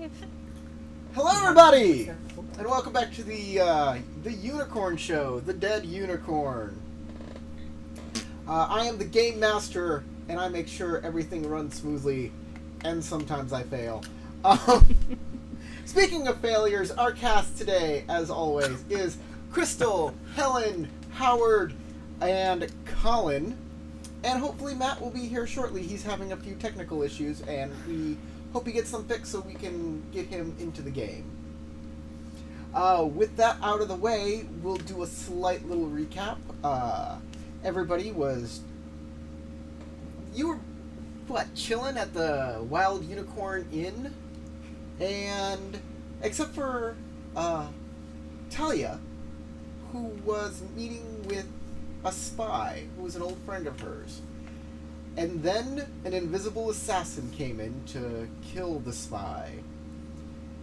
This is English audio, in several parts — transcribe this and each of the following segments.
alive. Hello, everybody, and welcome back to the Unicorn Show, the Dead Unicorn. I am the Game Master, and I make sure everything runs smoothly, and sometimes I fail. Speaking of failures, our cast today, as always, is Crystal, Helen, Howard, and Colin. And hopefully Matt will be here shortly. He's having a few technical issues, and we hope he gets them fixed so we can get him into the game. With that out of the way, we'll do a slight little recap. Everybody was... You were, what, chilling at the Wild Unicorn Inn? And except for Talia, who was meeting with a spy who was an old friend of hers. And then an invisible assassin came in to kill the spy.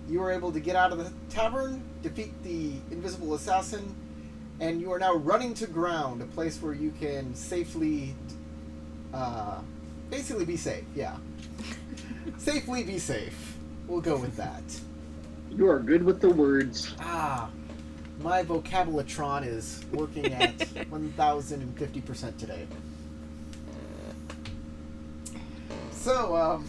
You were able to get out of the tavern, defeat the invisible assassin, and you are now running to ground, a place where you can safely, basically be safe, yeah. Safely be safe. We'll go with that. You are good with the words. My vocabulatron is working at 1,050% today. So,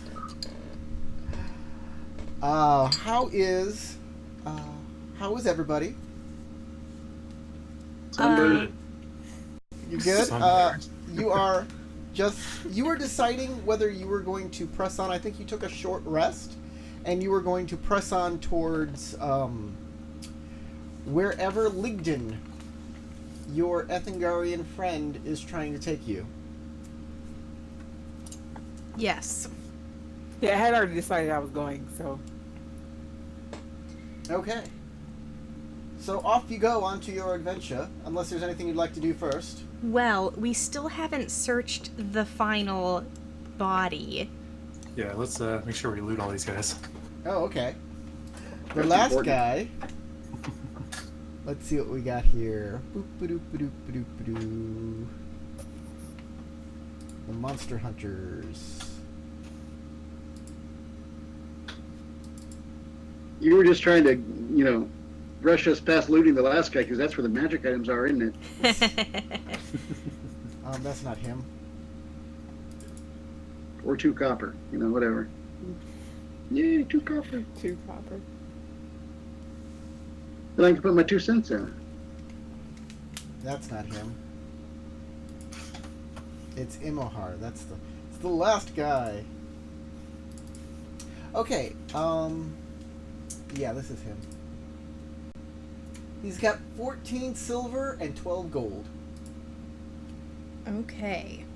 how is everybody? Sunbird. You good? You were deciding whether you were going to press on. I think you took a short rest, and you were going to press on towards, wherever Ligden, your Ethengarian friend, is trying to take you. Yes. Yeah, I had already decided I was going, so. Okay. So off you go onto your adventure, unless there's anything you'd like to do first. Well, we still haven't searched the final body. Yeah, let's make sure we loot all these guys. Oh, okay. The That's last important. guy. Let's see what we got here. Boop-ba-doop-ba-doop-ba-doop-ba-doo. The Monster Hunters. You were just trying to, rush us past looting the last guy, because that's where the magic items are, isn't it? That's not him. Or 2 copper, whatever. Yay, 2 copper. 2 copper. Then I can put my 2 cents in. That's not him. It's Imohar. It's the last guy. Okay, yeah, this is him. He's got 14 silver and 12 gold. Okay.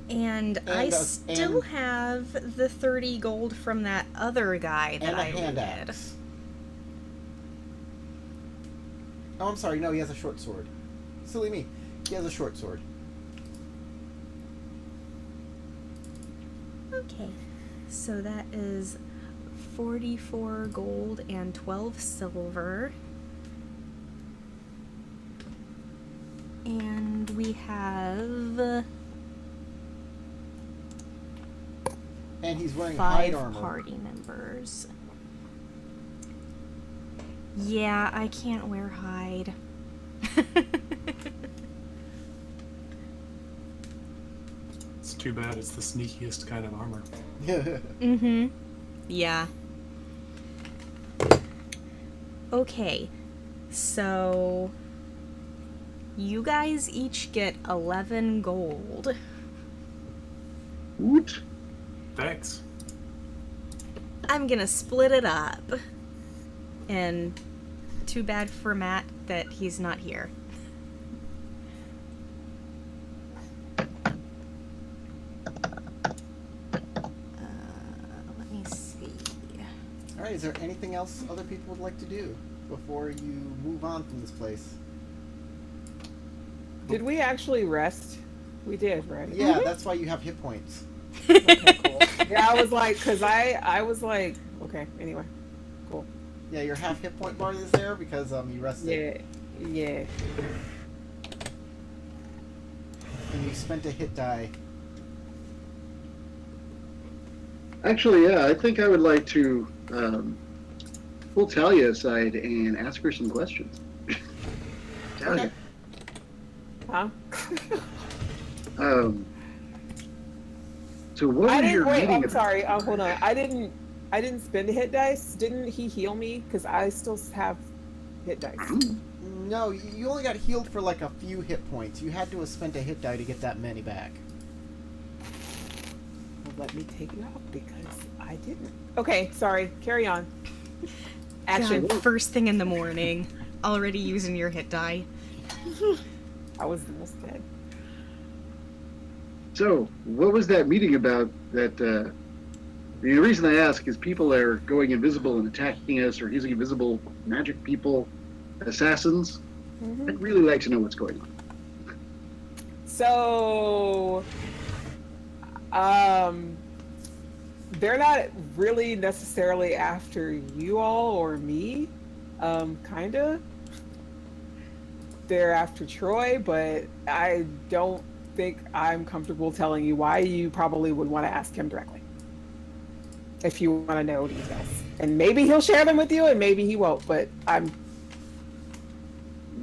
And I still have the 30 gold from that other guy that And a I hand looted. axe. Oh, I'm sorry. No, he has a short sword. Silly me. He has a short sword. Okay. So that is 44 gold and 12 silver. And we have And he's wearing hide 5 armor. party members. Yeah, I can't wear hide. It's too bad it's the sneakiest kind of armor. Mm-hmm. Yeah. Okay. So you guys each get 11 gold. Woot. Thanks. I'm gonna split it up. And too bad for Matt that he's not here. Let me see. Alright, is there anything else other people would like to do before you move on from this place? Did we actually rest? We did, right? Yeah, that's why you have hit points. Okay, cool. Yeah, I was like, because I was like, okay, anyway. Cool. Yeah, your half hit point bar is there because you rested. Yeah. And you spent a hit die. Actually, yeah, I think I would like to pull Talia aside and ask her some questions. Talia, Huh? so what I was didn't your wait. meeting I'm about? sorry. Hold on. I didn't spend a hit dice. Didn't he heal me? Because I still have hit dice. No, you only got healed for like a few hit points. You had to have spent a hit die to get that many back. Well, let me take it out because I didn't. Okay, sorry. Carry on. Action. God, first thing in the morning, already using your hit die. I was almost dead. So, what was that meeting about? That the reason I ask is people are going invisible and attacking us, or using invisible magic people, assassins. I'd really like to know what's going on. So, they're not really necessarily after you all or me. Kinda. They're after Troy, but I don't think I'm comfortable telling you why. You probably would want to ask him directly if you want to know details. And maybe he'll share them with you, and maybe he won't. But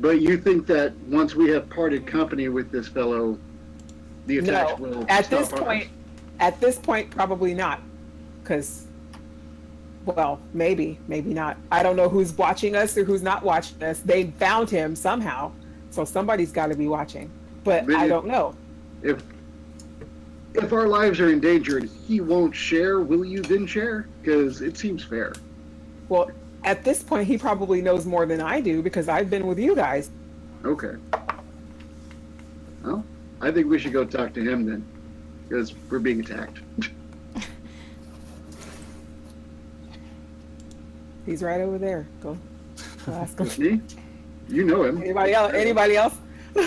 But you think that once we have parted company with this fellow, the attacks no. will At stop this on point, us? at this point, probably not, because. Well, maybe not. I don't know who's watching us or who's not watching us. They found him somehow, so somebody's got to be watching. But I don't know. If our lives are in danger and he won't share, will you then share? Because it seems fair. Well, at this point, he probably knows more than I do because I've been with you guys. Okay. Well, I think we should go talk to him then, because we're being attacked. He's right over there. Go ask him. Me? You know him. Anybody else? Anybody else? Hey,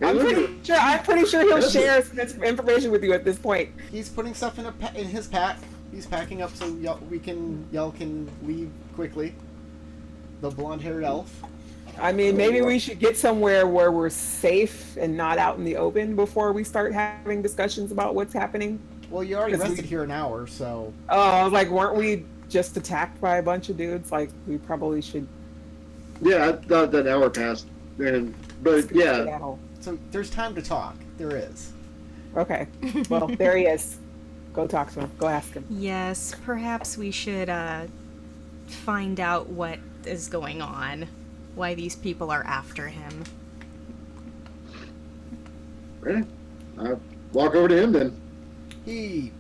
I'm look pretty sure he'll That's share some information with you at this point. He's putting stuff in his pack. He's packing up so y'all can leave quickly. The blonde-haired elf. I mean, maybe we should get somewhere where we're safe and not out in the open before we start having discussions about what's happening. Well, you already 'Cause rested here an hour, so Oh, I was like, weren't we just attacked by a bunch of dudes? Like, we probably should. Yeah, I thought that hour passed. But yeah, so there's time to talk. There is. Okay. Well, there he is. Go talk to him. Go ask him. Yes, perhaps we should find out what is going on, why these people are after him. ready? I'll walk over to him then. He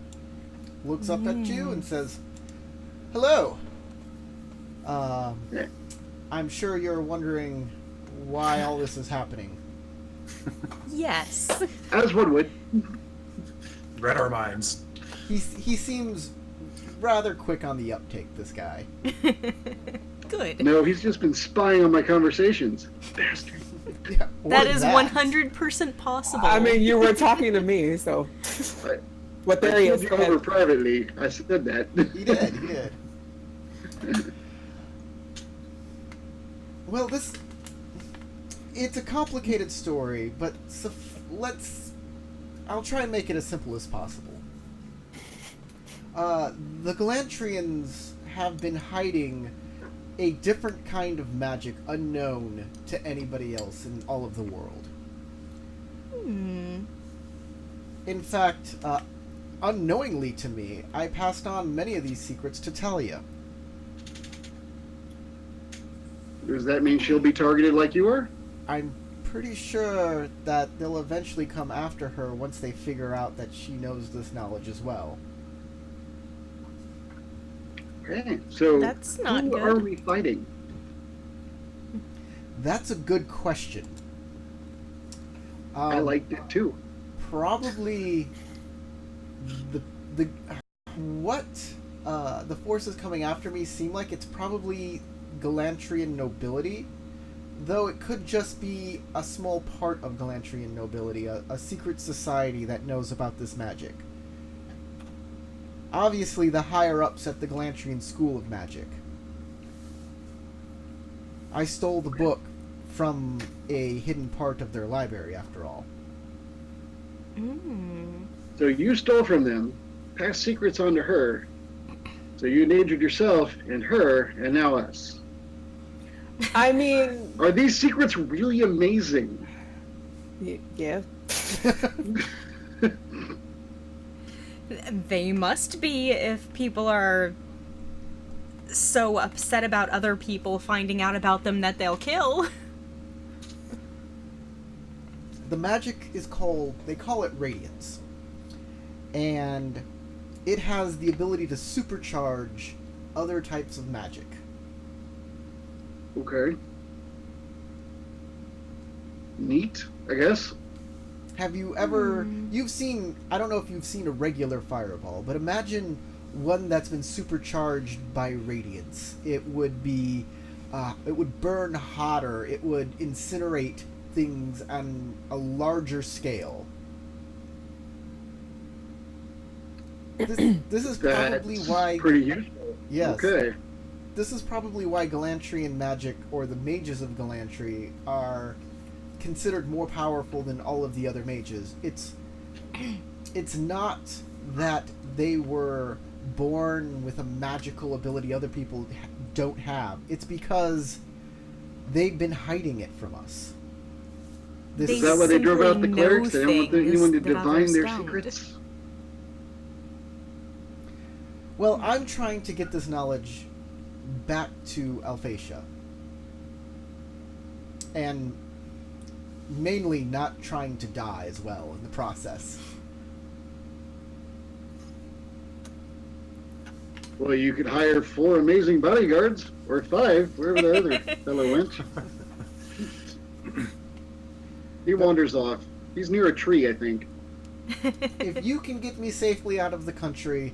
looks up at you and says, "Hello. Yeah. I'm sure you're wondering why all this is happening." Yes. As one would. Read our minds. He seems rather quick on the uptake, this guy. Good. No, he's just been spying on my conversations. Bastard. Yeah, That or is 100% possible. I mean, you were talking to me, so. I- But there I he told is. you Go ahead. over privately. I said that. He did. Well, it's a complicated story, but I'll try and make it as simple as possible. The Galantrians have been hiding a different kind of magic unknown to anybody else in all of the world. In fact, unknowingly to me, I passed on many of these secrets to Talia. Does that mean she'll be targeted like you are? I'm pretty sure that they'll eventually come after her once they figure out that she knows this knowledge as well. Okay, so That's not who good. are we fighting? That's a good question. I liked it too. Probably the forces coming after me seem like it's probably Galantrian nobility, though it could just be a small part of Galantrian nobility, a secret society that knows about this magic. Obviously, the higher-ups at the Galantrian School of Magic. I stole the book from a hidden part of their library, after all. So you stole from them, passed secrets on to her. So you endangered yourself and her, and now us. I mean, Are these secrets really amazing? yeah. They must be if people are so upset about other people finding out about them that they'll kill. The magic is called, they call it Radiance. And it has the ability to supercharge other types of magic. Okay. Neat, I guess. Have you ever, you've seen, I don't know if you've seen a regular fireball, but imagine one that's been supercharged by Radiance. It would be, it would burn hotter, it would incinerate things on a larger scale. This is probably That's why. pretty useful. Yes. Okay. This is probably why Galantrian magic, or the mages of Galantry, are considered more powerful than all of the other mages. It's not that they were born with a magical ability other people don't have. It's because they've been hiding it from us. This They Is that why they drove out the simply know clerics? They don't want anyone to things that divine others their don't. secrets? Well, I'm trying to get this knowledge back to Alphacia. And mainly not trying to die as well in the process. Well, you could hire 4 amazing bodyguards, or 5, wherever the other fellow went. He wanders off. He's near a tree, I think. If you can get me safely out of the country,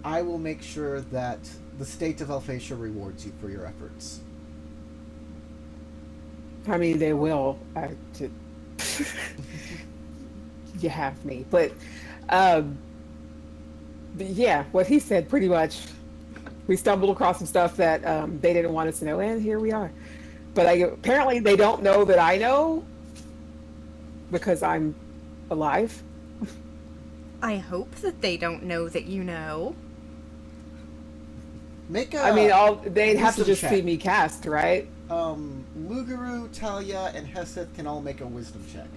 I will make sure that the state of Alphacia rewards you for your efforts. I mean, they will. You have me, but yeah, what he said pretty much. We stumbled across some stuff that they didn't want us to know, and here we are. But apparently, they don't know that I know because I'm alive. I hope that they don't know that you know. Make a. I mean, they'd have to wisdom just check. see me cast, right? Luguru, Talia, and Heseth can all make a wisdom check.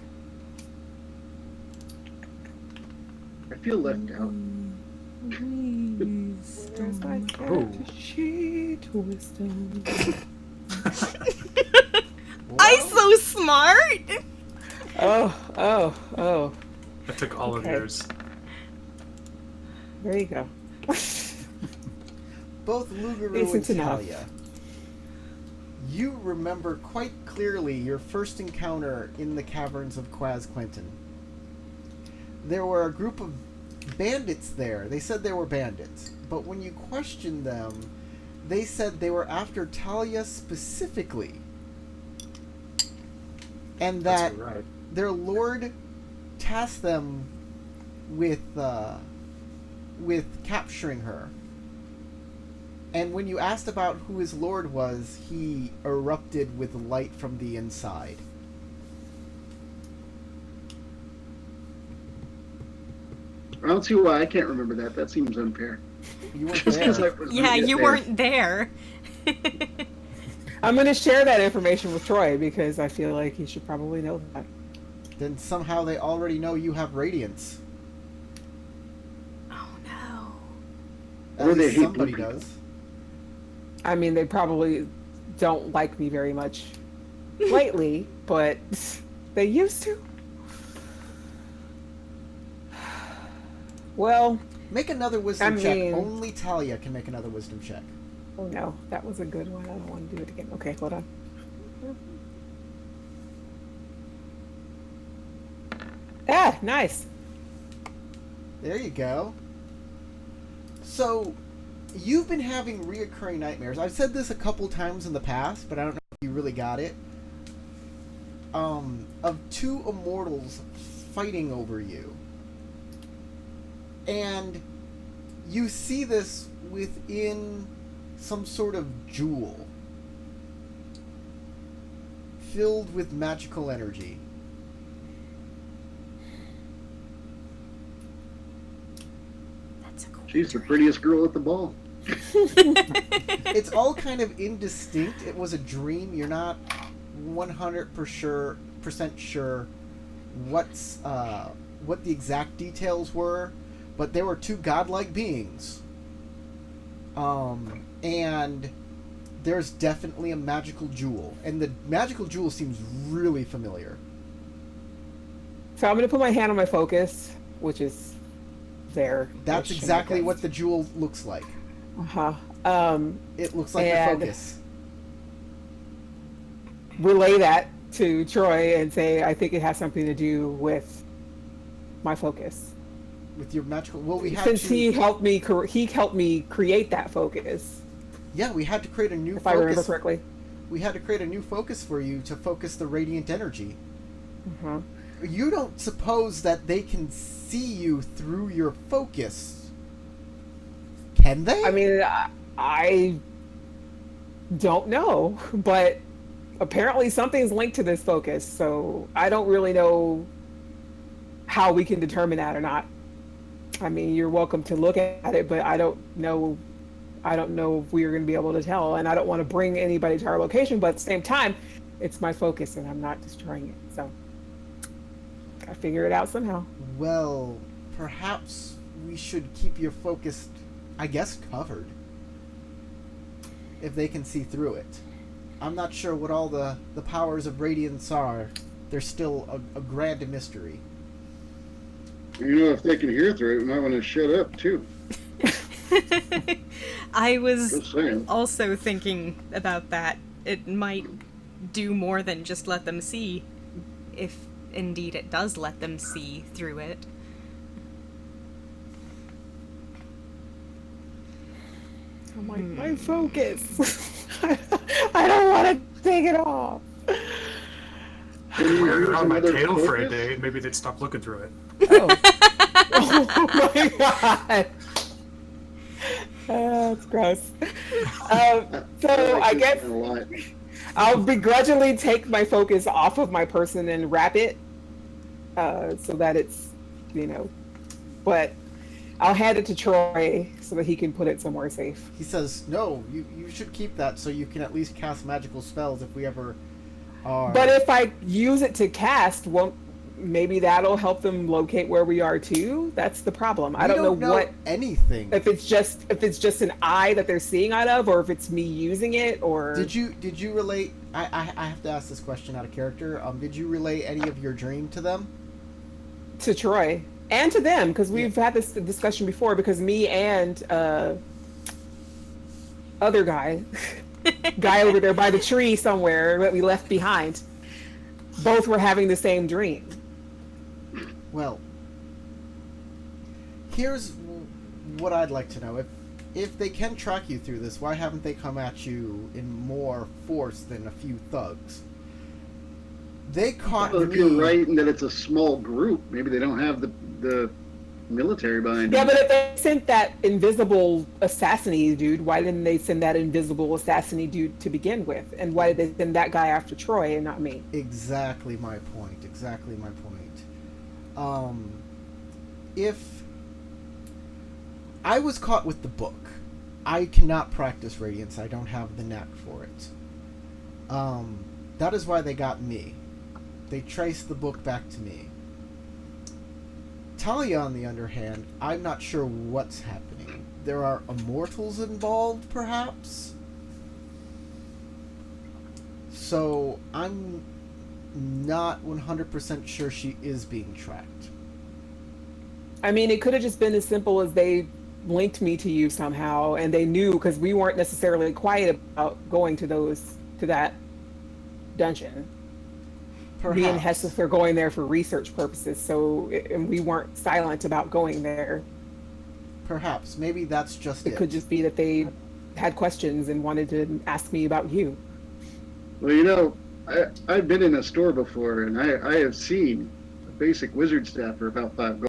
I feel left out. Where's my Oh. character sheet? Wisdom. I'm so smart! Oh. I took all of Okay. yours. There you go. Both Luguru Decent and enough. Talia, you remember quite clearly your first encounter in the caverns of Quaz Quentin. There were a group of bandits there. They said they were bandits, but when you questioned them, they said they were after Talia specifically, and that That's right. their lord tasked them with capturing her. And when you asked about who his lord was, he erupted with light from the inside. I don't see why I can't remember that. That seems unfair. You weren't Just 'cause there. I was Yeah, not yet you there. weren't there. I'm going to share that information with Troy because I feel like he should probably know that. Then somehow they already know you have radiance. Oh no. At Or they least hate somebody blue people. does. I mean, they probably don't like me very much lately, but they used to. Well, Make another wisdom I check. mean- Only Talia can make another wisdom check. oh no, that was a good one. I don't want to do it again. Okay, hold on. Ah, nice. There you go. So, you've been having reoccurring nightmares. I've said this a couple times in the past, but I don't know if you really got it. Of 2 immortals fighting over you. And you see this within some sort of jewel filled with magical energy. She's the prettiest girl at the ball. It's all kind of indistinct. It was a dream. You're not 100% sure what the exact details were, but there were two godlike beings. And there's definitely a magical jewel, and the magical jewel seems really familiar. So I'm going to put my hand on my focus, which is there. That's exactly what the jewel looks like. Uh-huh. It looks like your and focus. relay that to Troy and say, I think it has something to do with my focus. With your magical... Well, we had Since to... he helped me create that focus. Yeah, we had to create a new If focus. I remember correctly. We had to create a new focus for you to focus the radiant energy. Uh-huh. You don't suppose that they can see you through your focus, can they? I mean, I don't know, but apparently something's linked to this focus, so I don't really know how we can determine that or not. I mean, you're welcome to look at it, but I don't know if we're going to be able to tell, and I don't want to bring anybody to our location, but at the same time, it's my focus and I'm not destroying it, so I figure it out somehow. Well, perhaps we should keep your focus, I guess, covered. If they can see through it. I'm not sure what all the powers of radiance are. They're still a grand mystery. You know, if they can hear through it, we might want to shut up, too. I was Just saying. also thinking about that. It might do more than just let them see, if indeed it does let them see through it. I'm like, my focus. I don't want to take it off. Can you Wear it use on my another tail for a focus? day, maybe they'd stop looking through it. Oh, oh my god. That's gross. So I guess A lot. I'll begrudgingly take my focus off of my person and wrap it so that it's, but I'll hand it to Troy so that he can put it somewhere safe. He says, no, you should keep that so you can at least cast magical spells if we ever are... But if I use it to cast, maybe that'll help them locate where we are too? That's the problem. I don't know what anything. if it's just an eye that they're seeing out of, or if it's me using it, or Did you relate... I have to ask this question out of character. Did you relay any of your dream to them? to Troy and to them, because we've had this discussion before, because me and other guy over there by the tree somewhere that we left behind, both were having the same dream. Well, here's what I'd like to know. If they can track you through this, why haven't they come at you in more force than a few thugs? They caught Well, if me... you're right in that it's a small group, maybe they don't have the military behind Yeah, them. but if they sent that invisible assassin dude, why didn't they send that invisible assassin dude to begin with? And why did they send that guy after Troy and not me? Exactly my point. If I was caught with the book, I cannot practice Radiance. I don't have the knack for it. That is why they got me. They traced the book back to me. Talia, on the other hand, I'm not sure what's happening. There are immortals involved, perhaps? So, I'm not 100% sure she is being tracked. I mean, it could have just been as simple as they linked me to you somehow, and they knew, because we weren't necessarily quiet about going to that dungeon. Perhaps. Me and Heseth are going there for research purposes, and we weren't silent about going there. Perhaps. Maybe that's just it. It could just be that they had questions and wanted to ask me about you. Well, I've been in a store before, and I have seen a basic wizard staff for about 5 gold.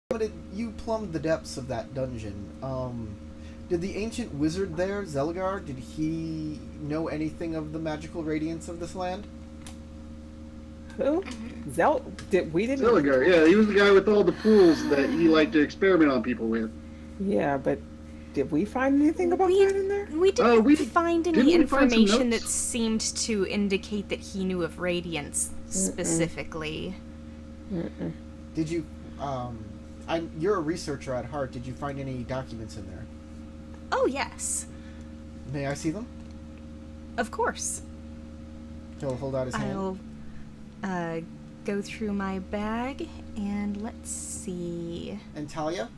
But you plumbed the depths of that dungeon. Did the ancient wizard there, Zelgar, did he know anything of the magical radiance of this land? Who? We didn't. Zilligar, yeah, he was the guy with all the pools that he liked to experiment on people with. Yeah, but did we find anything about that in there? We didn't we- find didn't any we find some information that notes? seemed to indicate that he knew of Radiance specifically. Did you? You're a researcher at heart. Did you find any documents in there? Oh, yes. May I see them? Of course. He'll hold out his hand. I'll go through my bag and let's see. And Talia?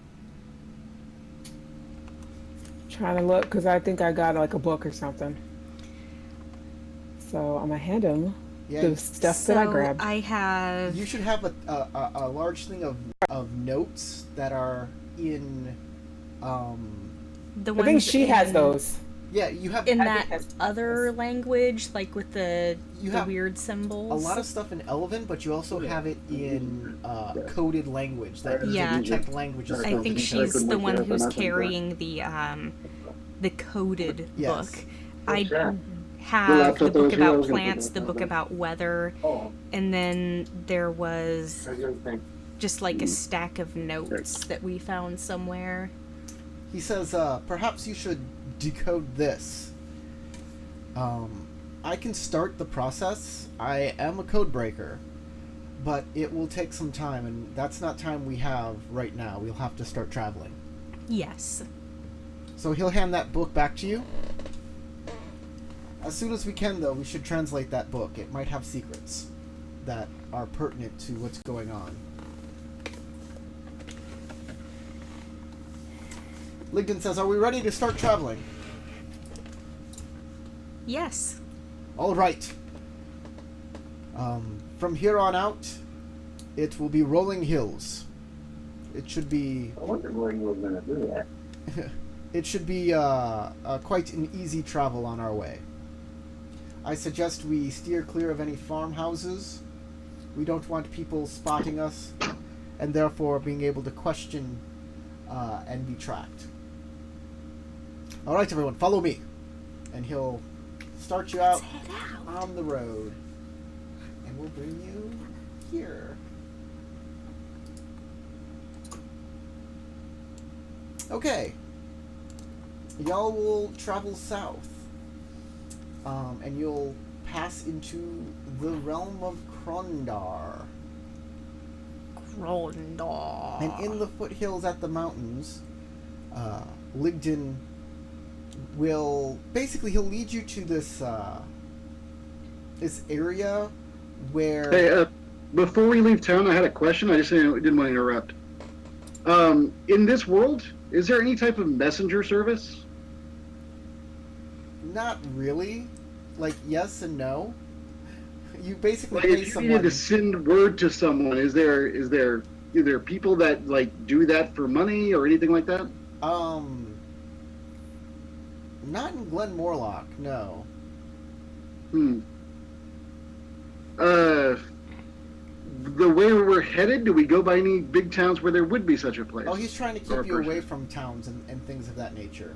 Trying to look because I think I got like a book or something. So I'm gonna hand him Yeah, the stuff that I grabbed. I have. you should have a large thing of notes that are in. The I think ones she has those. Yeah, you have in I that think that's- other language, like with the You have weird symbols. a lot of stuff in Elven, but you also have it in coded language that Yeah. detect languages. I think she's the one who's carrying the coded Yes. book. I have the book about plants, the book about weather, and then there was just like a stack of notes that we found somewhere. He says, perhaps you should decode this. I can start the process. I am a code breaker, but it will take some time, and that's not time we have right now. We'll have to start traveling. Yes. So he'll hand that book back to you. As soon as we can, though, we should translate that book. It might have secrets that are pertinent to what's going on. Ligdon says, are we ready to start traveling? Yes. All right. From here on out, it will be rolling hills. It should be... I wonder where you were going to do that. It should be quite an easy travel on our way. I suggest we steer clear of any farmhouses. We don't want people spotting us, and therefore being able to question and be tracked. All right, everyone, follow me. And he'll start you out Let's head out. on the road. And we'll bring you here. Okay. Y'all will travel south. And you'll pass into the realm of Krondar. Grondor. And in the foothills at the mountains, Ligdon will basically he'll lead you to this this area where Hey, before we leave town, I had a question. I just didn't want to interrupt. In this world, is there any type of messenger service? not really, like yes and no. You basically Like, pay if you someone. needed to send word to someone, is there people that like do that for money or anything like that? Not in Glen Morlock, no. The way we're headed, do we go by any big towns where there would be such a place? Oh, he's trying to Or keep a you away person? from towns and things of that nature.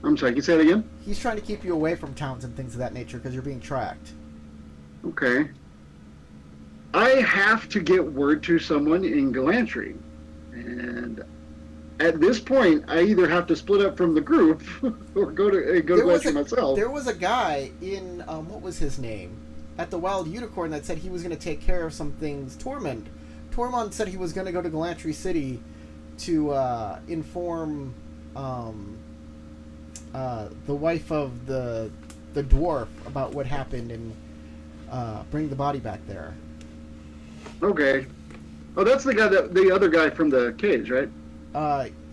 I'm sorry, can you say that again? He's trying to keep you away from towns and things of that nature because you're being tracked. Okay. I have to get word to someone in Galantry. And at this point, I either have to split up from the group or go to Galantry myself. There was a guy in, what was his name? At the Wild Unicorn that said he was going to take care of some things. Tormund said he was going to go to Galantry City to inform the wife of the dwarf about what happened and bring the body back there. Okay. Oh, that's the other guy from the cage, right?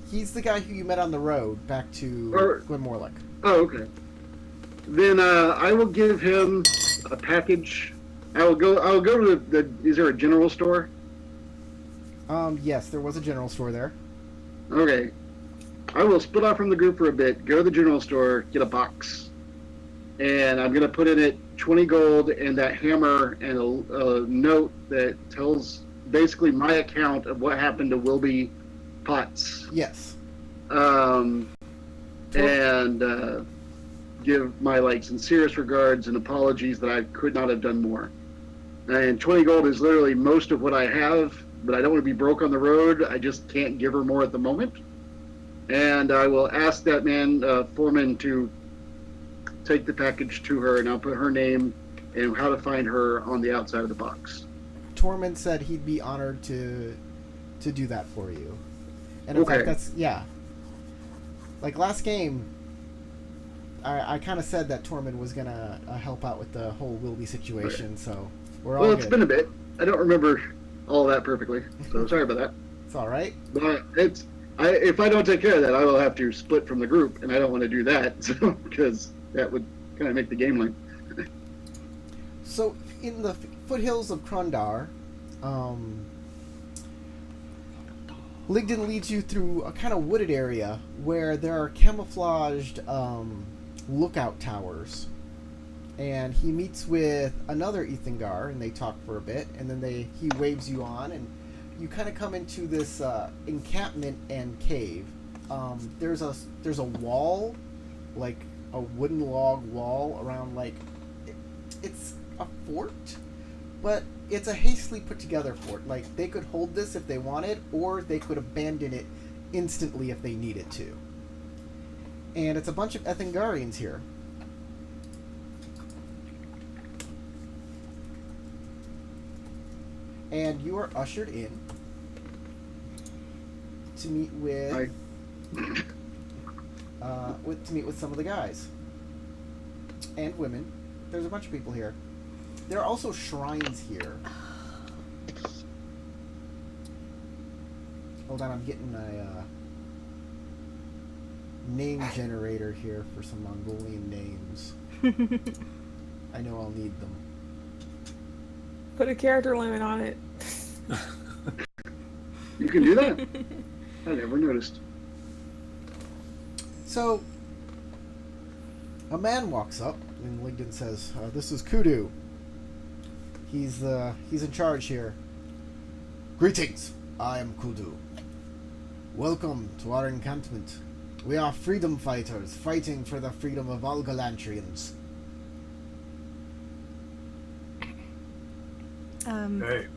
He's the guy who you met on the road back to Glen Morlock. Oh, okay. Then I will give him a package. I'll go to the. Is there a general store? Yes, there was a general store there. Okay. I will split off from the group for a bit. Go to the general store, get a box, and I'm gonna put in it 20 gold and that hammer and a note that tells basically my account of what happened to Wilby Potts. Yes. And give my sincerest regards and apologies that I could not have done more. And 20 gold is literally most of what I have, but I don't want to be broke on the road. I just can't give her more at the moment. And I will ask that man, Foreman, to take the package to her, and I'll put her name and how to find her on the outside of the box. Tormund said he'd be honored to do that for you. And in fact, that's, yeah. Like last game, I kind of said that Tormund was going to help out with the whole Wilby situation, right. So we're all good. Well, it's been a bit. I don't remember all that perfectly, so sorry about that. It's all right. But if I don't take care of that, I will have to split from the group, and I don't want to do that, so, because that would kind of make the game length. So, in the foothills of Krondar, Ligden leads you through a kind of wooded area where there are camouflaged lookout towers. And he meets with another Ethangar, and they talk for a bit, and then he waves you on, and you kind of come into this encampment and cave. There's a wall, like a wooden log wall around, like it's a fort, but it's a hastily put together fort. Like they could hold this if they wanted, or they could abandon it instantly if they needed to. And it's a bunch of Ethangarians here. And you are ushered in to meet with some of the guys and women. There's a bunch of people here. There are also shrines here. Hold on, I'm getting a name generator here for some Mongolian names. I know I'll need them. Put a character limit on it. You can do that? I never noticed. So, a man walks up, and Ligden says, "This is Kudu. He's in charge here. Greetings, I am Kudu. Welcome to our encampment. We are freedom fighters, fighting for the freedom of all Galantrians." Hey.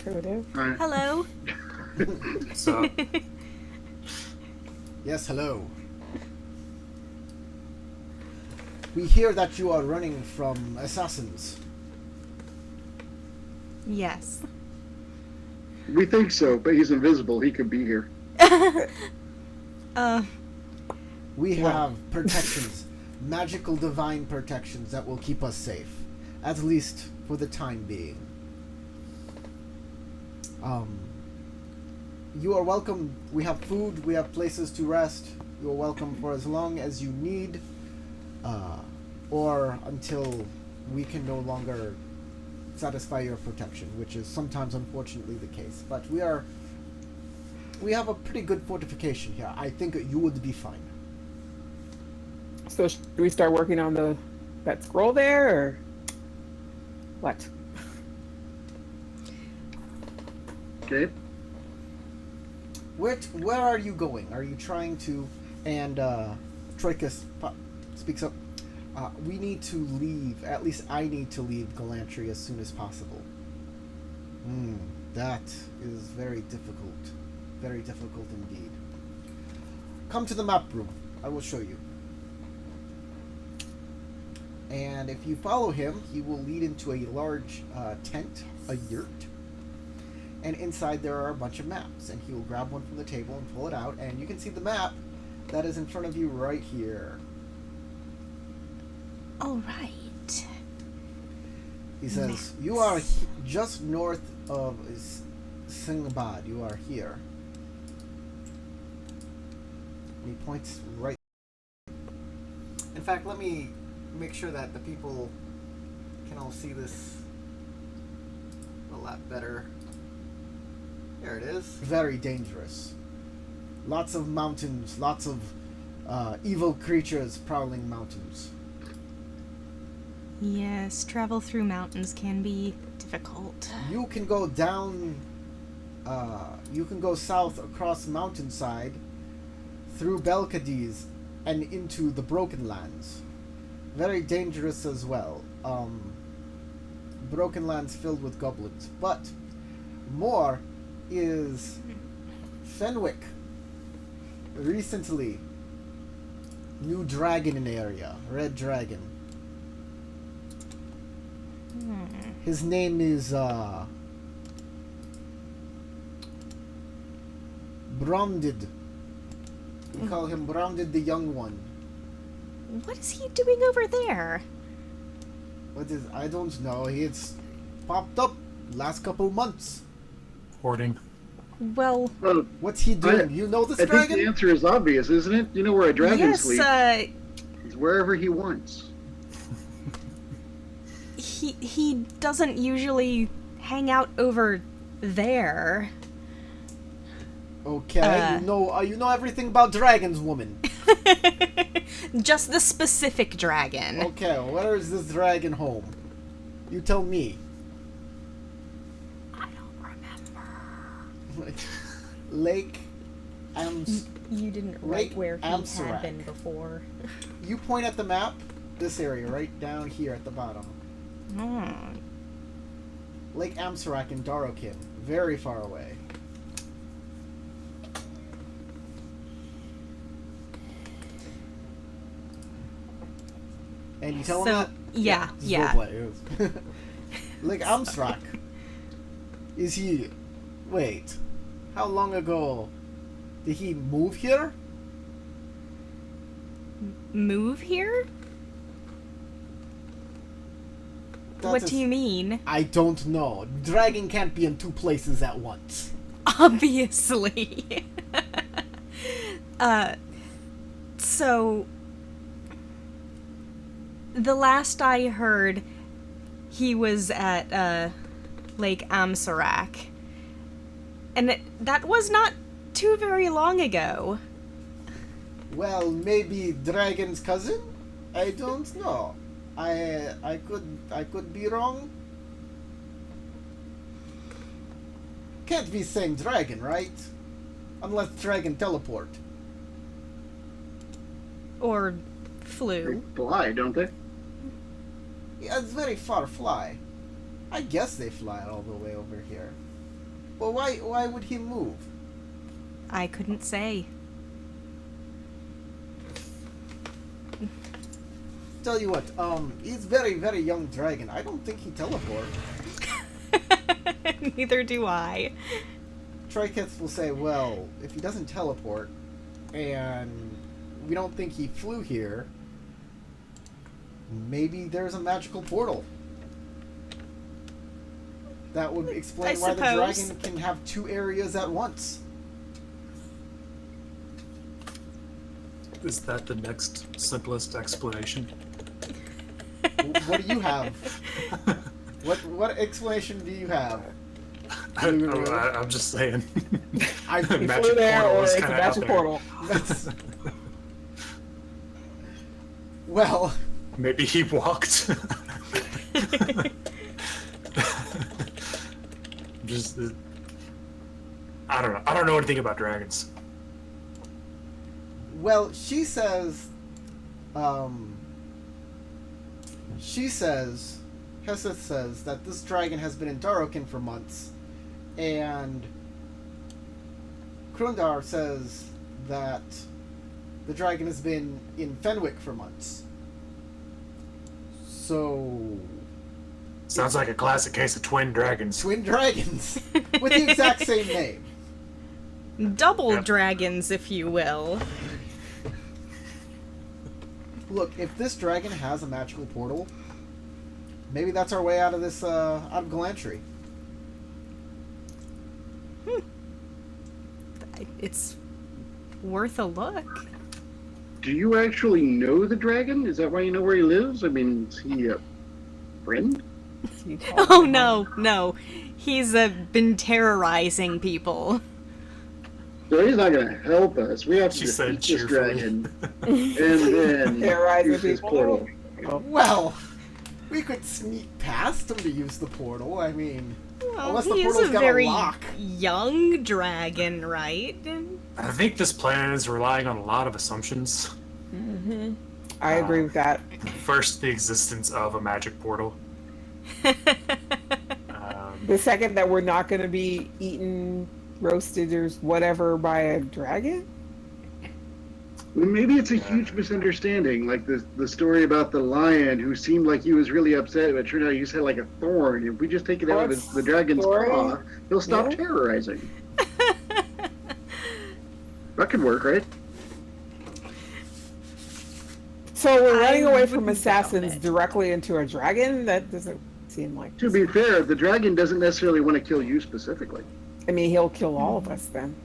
Kudu. Hello. So, Yes, hello. We hear that you are running from assassins. Yes. We think so, but he's invisible. He could be here. We have protections, magical divine protections that will keep us safe, at least for the time being. You are welcome. We have food, we have places to rest. You are welcome for as long as you need, or until we can no longer satisfy your protection, which is sometimes unfortunately the case. But we have a pretty good fortification here. I think you would be fine. So should we start working on that scroll there, or what? Okay. Where are you going? Are you trying to... And Troikus speaks up. We need to leave. At least I need to leave Galantry as soon as possible. That is very difficult. Very difficult indeed. Come to the map room. I will show you. And if you follow him, he will lead into a large tent, a yurt. And inside there are a bunch of maps. And he will grab one from the table and pull it out. And you can see the map that is in front of you right here. All right. He says, Maps. You are just north of Singbad. You are here. And he points right. In fact, let me make sure that the people can all see this a lot better. There it is. Very dangerous. Lots of mountains, lots of evil creatures prowling mountains. Yes, travel through mountains can be difficult. You can go down, you can go south across mountainside through Belkades and into the Broken Lands. Very dangerous as well. broken lands filled with goblins. But more is Fenwick. Recently, new dragon in the area, red dragon. His name is Bromdid. We call him Bromdid the Young One. What is he doing over there? I don't know. It's popped up last couple months. Hoarding. Well, Well, What's he doing? You know this I think dragon? the answer is obvious, isn't it? You know where a dragon yes, sleeps? He's wherever he wants. he doesn't usually hang out over there. Okay, you know everything about dragons, woman. Just the specific dragon. Okay, where is this dragon home? You tell me. I don't remember. Lake You didn't Lake write where he Amsarak. had been before. You point at the map, this area, right down here at the bottom. Lake Amsarak in Darokin. Very far away. And you tell him that? Yeah. Just roleplay, yes. Lake Amsarak. Is he... Wait. How long ago did he move here? Move here? What do you mean? I don't know. Dragon can't be in two places at once. Obviously. So the last I heard, he was at Lake Amsarak, and that was not too very long ago. Well, maybe Dragon's cousin? I don't know. I could be wrong. Can't be same dragon, right? Unless dragon teleport. Or They flew. fly, don't they? Yeah, it's very far fly. I guess they fly all the way over here. But why would he move? I couldn't say. Tell you what, he's very, very young dragon. I don't think he teleport. Neither do I. Trikets will say, well, if he doesn't teleport, and we don't think he flew here, maybe there's a magical portal. That would explain why the suppose. dragon can have two areas at once. Is that the next simplest explanation? What do you have? What explanation do you have? I'm just saying. I He flew Magic there, portal or is it's a kinda out magic there. portal. That's... Well, Maybe he walked. Just, I don't know. I don't know anything about dragons. well, she says, Heseth says that this dragon has been in Darokin for months, and Krundar says that the dragon has been in Fenwick for months. So, Sounds like a classic case of twin dragons. twin dragons with the exact same name. Double Yep. dragons, if you will. Look, if this dragon has a magical portal, maybe that's our way out of this, out of Galantry. It's worth a look. Do you actually know the dragon? Is that why you know where he lives? I mean, is he a friend? Oh no. He's been terrorizing people. So he's not going to help us. We have to She said defeat this cheerfully. dragon, and then Terrorizing use this people. portal. Well, we could sneak past him to use the portal. I mean, Well, unless the he's portal's a got very a lock. young dragon, right? I think this plan is relying on a lot of assumptions. I agree with that. First, the existence of a magic portal. The second that we're not going to be eaten, roasted, or whatever by a dragon? Well, maybe it's a huge misunderstanding, like the story about the lion who seemed like he was really upset, but it turned out he just had like a thorn. If we just take it out of the dragon's paw, he'll stop terrorizing. That could work, right? So we're running away from assassins directly into a dragon? That doesn't seem like... To be fair, the dragon doesn't necessarily want to kill you specifically. I mean, he'll kill all of us then.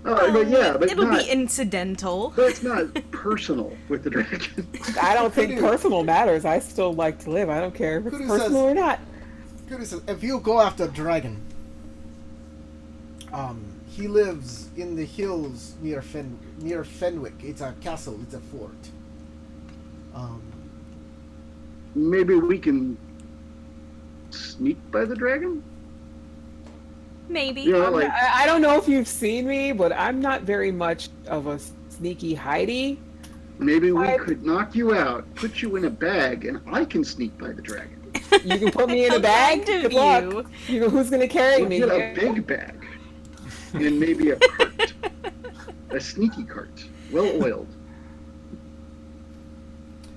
But yeah, but it'll be incidental. But it's not personal with the dragon. I don't think personal matters. I still like to live. I don't care if it's personal or not. Kudu says, if you go after a dragon, he lives in the hills near Fenwick. It's a castle. It's a fort. Maybe we can sneak by the dragon? Maybe. You know, like, I don't know if you've seen me, but I'm not very much of a sneaky hidey. maybe we could knock you out, put you in a bag, and I can sneak by the dragon. You can put me in a bag? Good luck. Who's going to carry me? Get a big bag. And maybe a cart. A sneaky cart. Well oiled.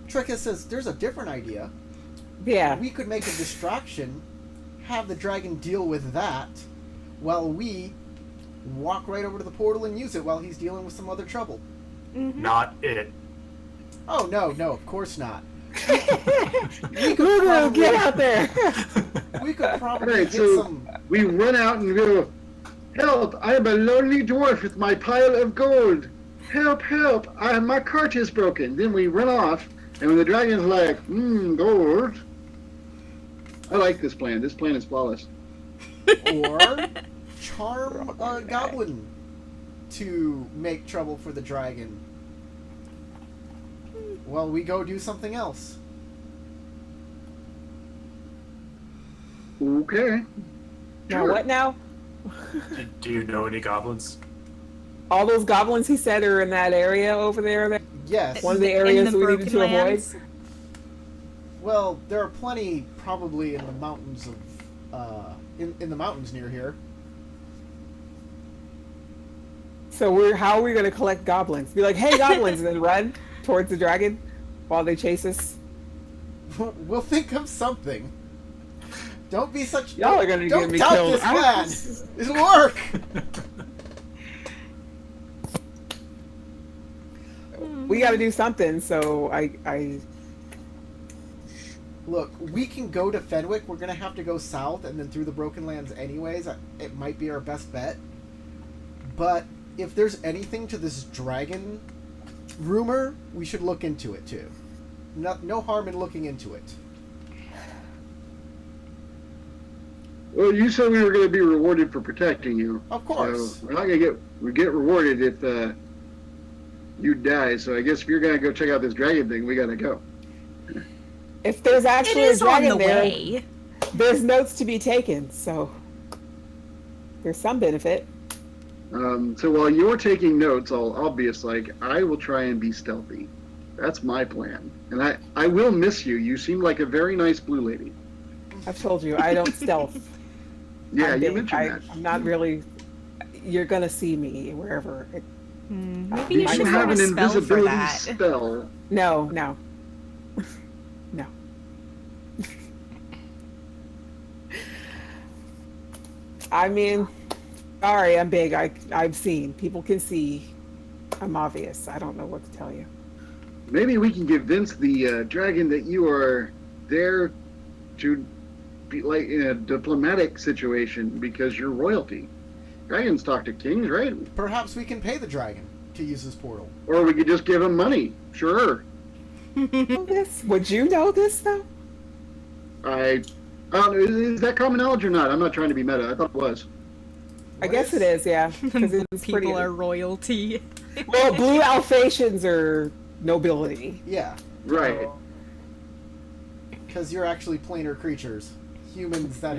Trekka says, there's a different idea. Yeah. We could make a distraction, have the dragon deal with that, while we walk right over to the portal and use it while he's dealing with some other trouble. Mm-hmm. Not it. Oh, no, of course not. Get out there. We could probably Alright, get so some... we run out and go, help, I am a lonely dwarf with my pile of gold. Help, help, my cart is broken. Then we run off, and when the dragon's like, gold. I like this plan. This plan is flawless. Or charm a goblin to make trouble for the dragon. Well, we go do something else. Okay. Now Sure. what now? Do you know any goblins? All those goblins he said are in that area over there? Yes. One of the In areas the we needed to Broken avoid? Lands? Well, there are plenty probably in the mountains of... in the mountains near here. So how are we going to collect goblins? Be like, hey, goblins, and then run towards the dragon while they chase us? We'll think of something. Don't be such... Y'all are going to Don't get me doubt killed. this plan! It'll work! We got to do something, so I Look, we can go to Fenwick. We're going to have to go south and then through the Broken Lands anyways. It might be our best bet. But if there's anything to this dragon rumor, we should look into it too. No harm in looking into it. Well, you said we were going to be rewarded for protecting you. Of course. So we're not going to get rewarded if you die. So I guess if you're going to go check out this dragon thing, we got to go. if there's It actually a is on dragon the there, way. there's notes to be taken, so there's some benefit. So while you're taking notes, I will try and be stealthy. That's my plan. And I will miss you. You seem like a very nice blue lady. I've told you, I don't stealth. Yeah, I'm you big. mentioned that. I'm not really... You're going to see me wherever. Maybe Do you should have learn a an spell for invisibility that. spell? No. No. I mean, sorry, I'm big. I've seen. People can see. I'm obvious. I don't know what to tell you. Maybe we can convince the dragon that you are there to be like in a diplomatic situation because you're royalty. Dragons talk to kings, right? Perhaps we can pay the dragon to use this portal. Or we could just give him money. Sure. Know this? Would you know this though? I don't know. Is that common knowledge or not? I'm not trying to be meta. I thought it was. I guess it is. Yeah, because it's People pretty. are royalty. Well, blue Alsatians are nobility. Yeah, Right. because you're actually planar creatures. Humans that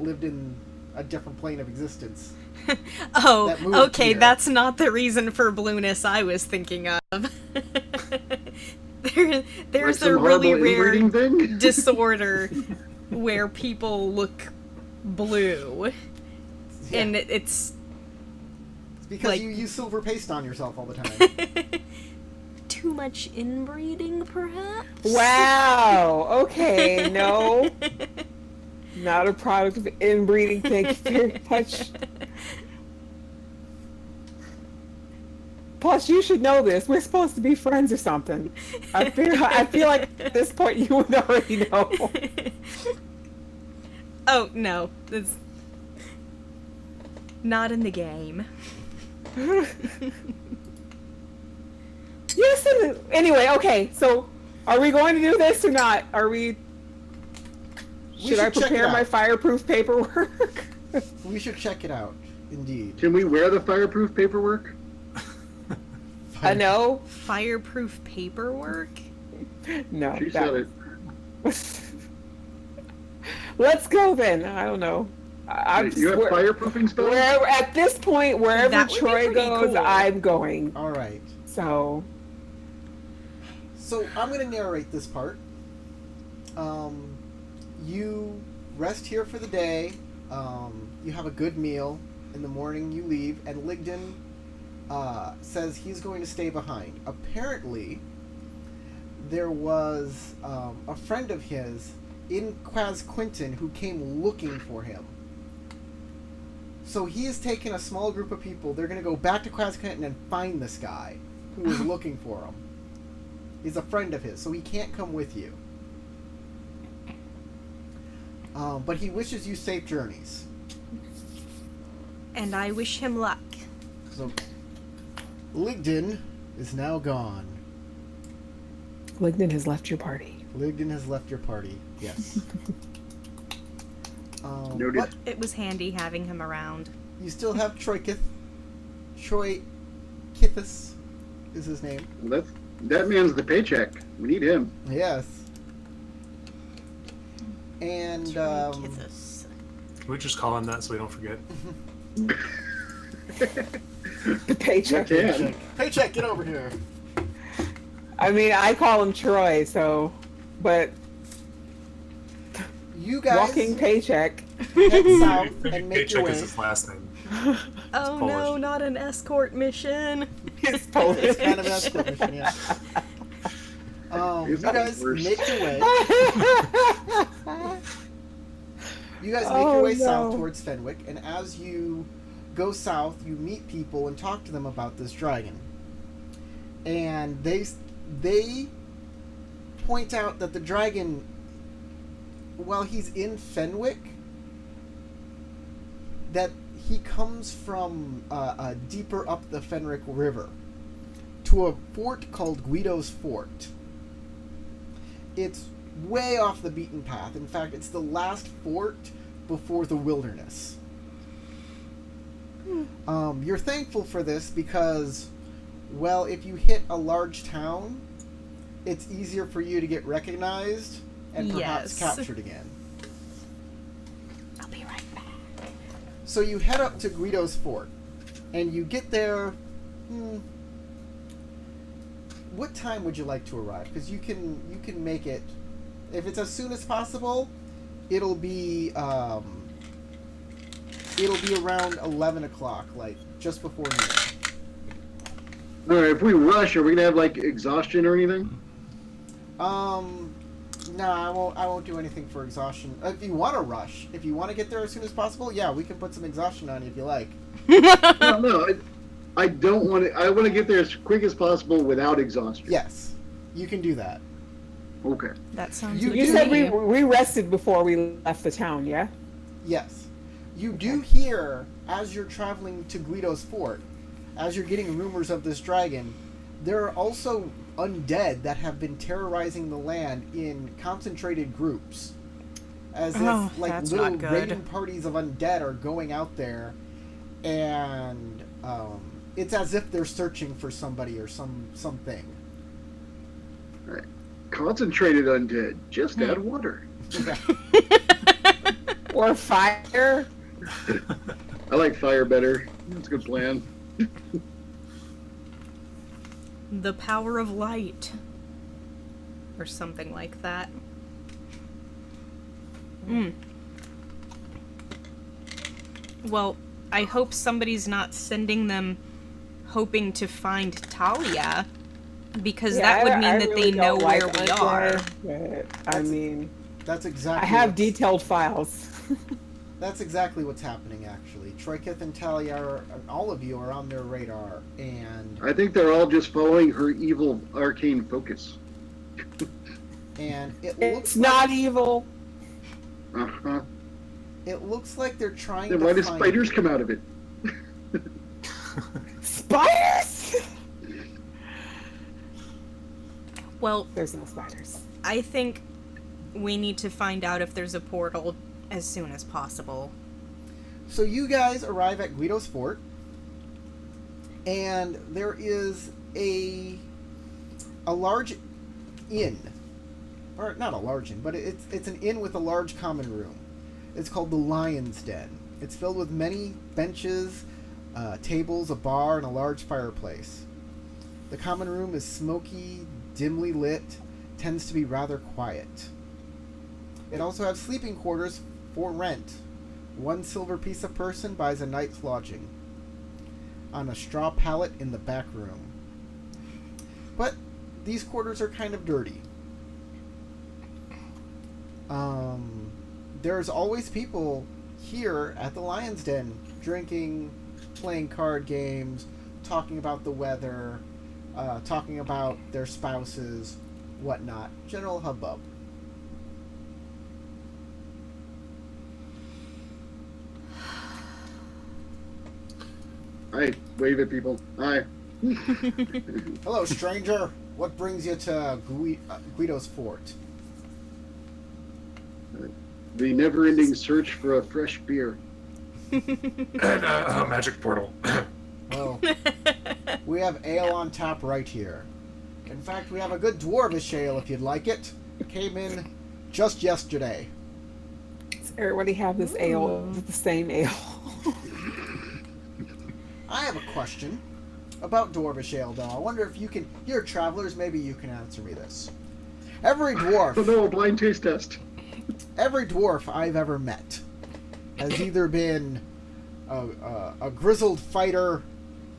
lived in a different plane of existence. Oh, That moved okay, here. that's not the reason for blueness I was thinking of. There's Like a some really horrible rare inbreeding thing? disorder where people look blue, Yeah. and it's It's because like- you use silver paste on yourself all the time. too much inbreeding, perhaps. Wow. Okay. No. Not a product of inbreeding. Thank you very much. Plus, you should know this. We're supposed to be friends or something. I feel like at this point you would already know. Oh no, it's not in the game. Yes. Anyway, okay. So, are we going to do this or not? Are we? Should I should check it prepare my out. fireproof paperwork? We should check it out. Indeed. Can we wear the fireproof paperwork? I know. Fireproof paperwork? No. She that- said it. Let's go then. I don't know. I'm You have fireproofing spells? wherever, at this point, wherever That would be Troy pretty goes, cool. I'm going. All right. So, So I'm going to narrate this part. You rest here for the day. You have a good meal. In the morning, you leave, and Ligden says he's going to stay behind. Apparently, there was a friend of his in Quaz Quinton who came looking for him. So he has taken a small group of people. They're going to go back to Quaz Quinton and find this guy who was looking for him. He's a friend of his, so he can't come with you. But he wishes you safe journeys. And I wish him luck. So, Ligden is now gone. Ligden has left your party. Ligden has left your party. Yes. Noted. But It was handy having him around. you still have Troikith. Troy Kithis is his name. Well, that man's the paycheck. We need him. Yes. And Kithis. Can we just call him that so we don't forget? The paycheck. Yeah. Paycheck, get over here. I mean, I call him Troy, so, but You guys walking paycheck. head south and make your Paycheck way. is his last name. Oh Polish. no, not an escort mission. It's Polish. It's kind of an escort mission, yeah. You It's guys worse. make your way. You guys make Oh, your way no. south towards Fenwick, and as you go south, you meet people and talk to them about this dragon. And they point out that the dragon, while he's in Fenwick, that he comes from deeper up the Fenwick River to a fort called Guido's Fort. It's way off the beaten path. In fact, it's the last fort before the wilderness. You're thankful for this because, well, if you hit a large town, it's easier for you to get recognized and perhaps Yes. captured again. I'll be right back. So you head up to Guido's Fort, and you get there. What time would you like to arrive? Because you can make it. If it's as soon as possible, it'll be around 11 o'clock, like just before noon. All right, if we rush, are we gonna have like exhaustion or anything? No, I won't do anything for exhaustion. If you want to rush, if you want to get there as soon as possible, yeah, we can put some exhaustion on you if you like. No, I don't want to. I want to get there as quick as possible without exhaustion. Yes, you can do that. Okay. That sounds You good You to said me. we rested before we left the town, yeah? Yes. You do hear, as you're traveling to Guido's Fort, as you're getting rumors of this dragon, there are also undead that have been terrorizing the land in concentrated groups. As Oh, if, like, that's little not good. raiding parties of undead are going out there, and it's as if they're searching for somebody or something. Concentrated undead. Just add water. Or fire? I like fire better. That's a good plan. The power of light. or something like that. Well, I hope somebody's not sending them hoping to find Talia, because that would mean that they know where we are. But, I mean, That's exactly. I have detailed files. That's exactly what's happening, actually. Troikith and Talia, all of you are on their radar, and I think they're all just following her evil arcane focus. it It's looks not like, evil. Uh-huh. it looks like they're trying Then to why do find spiders come out of it? Spiders? Well, There's no spiders. I think we need to find out if there's a portal as soon as possible. So you guys arrive at Guido's fort, and there is a large inn, or not a large inn, but it's an inn with a large common room. It's called the Lion's Den. It's filled with many benches, tables, a bar, and a large fireplace. The common room is smoky, dimly lit, tends to be rather quiet. It also has sleeping quarters for rent. 1 silver piece a person buys a night's lodging on a straw pallet in the back room. But these quarters are kind of dirty. There's always people here at the Lion's Den drinking, playing card games, talking about the weather, talking about their spouses, whatnot. General hubbub. I wave at people. Hi. Hello, stranger. What brings you to Guido's fort? The never-ending search for a fresh beer. And a magic portal. Well, we have ale on tap right here. In fact, we have a good dwarvish ale if you'd like it. It came in just yesterday. Does everybody have this ale, the same ale? I have a question about dwarvish ale, though. I wonder if you can... You're travelers, maybe you can answer me this. Every Oh dwarf... no, a blind taste test. Every dwarf I've ever met has either been a grizzled fighter,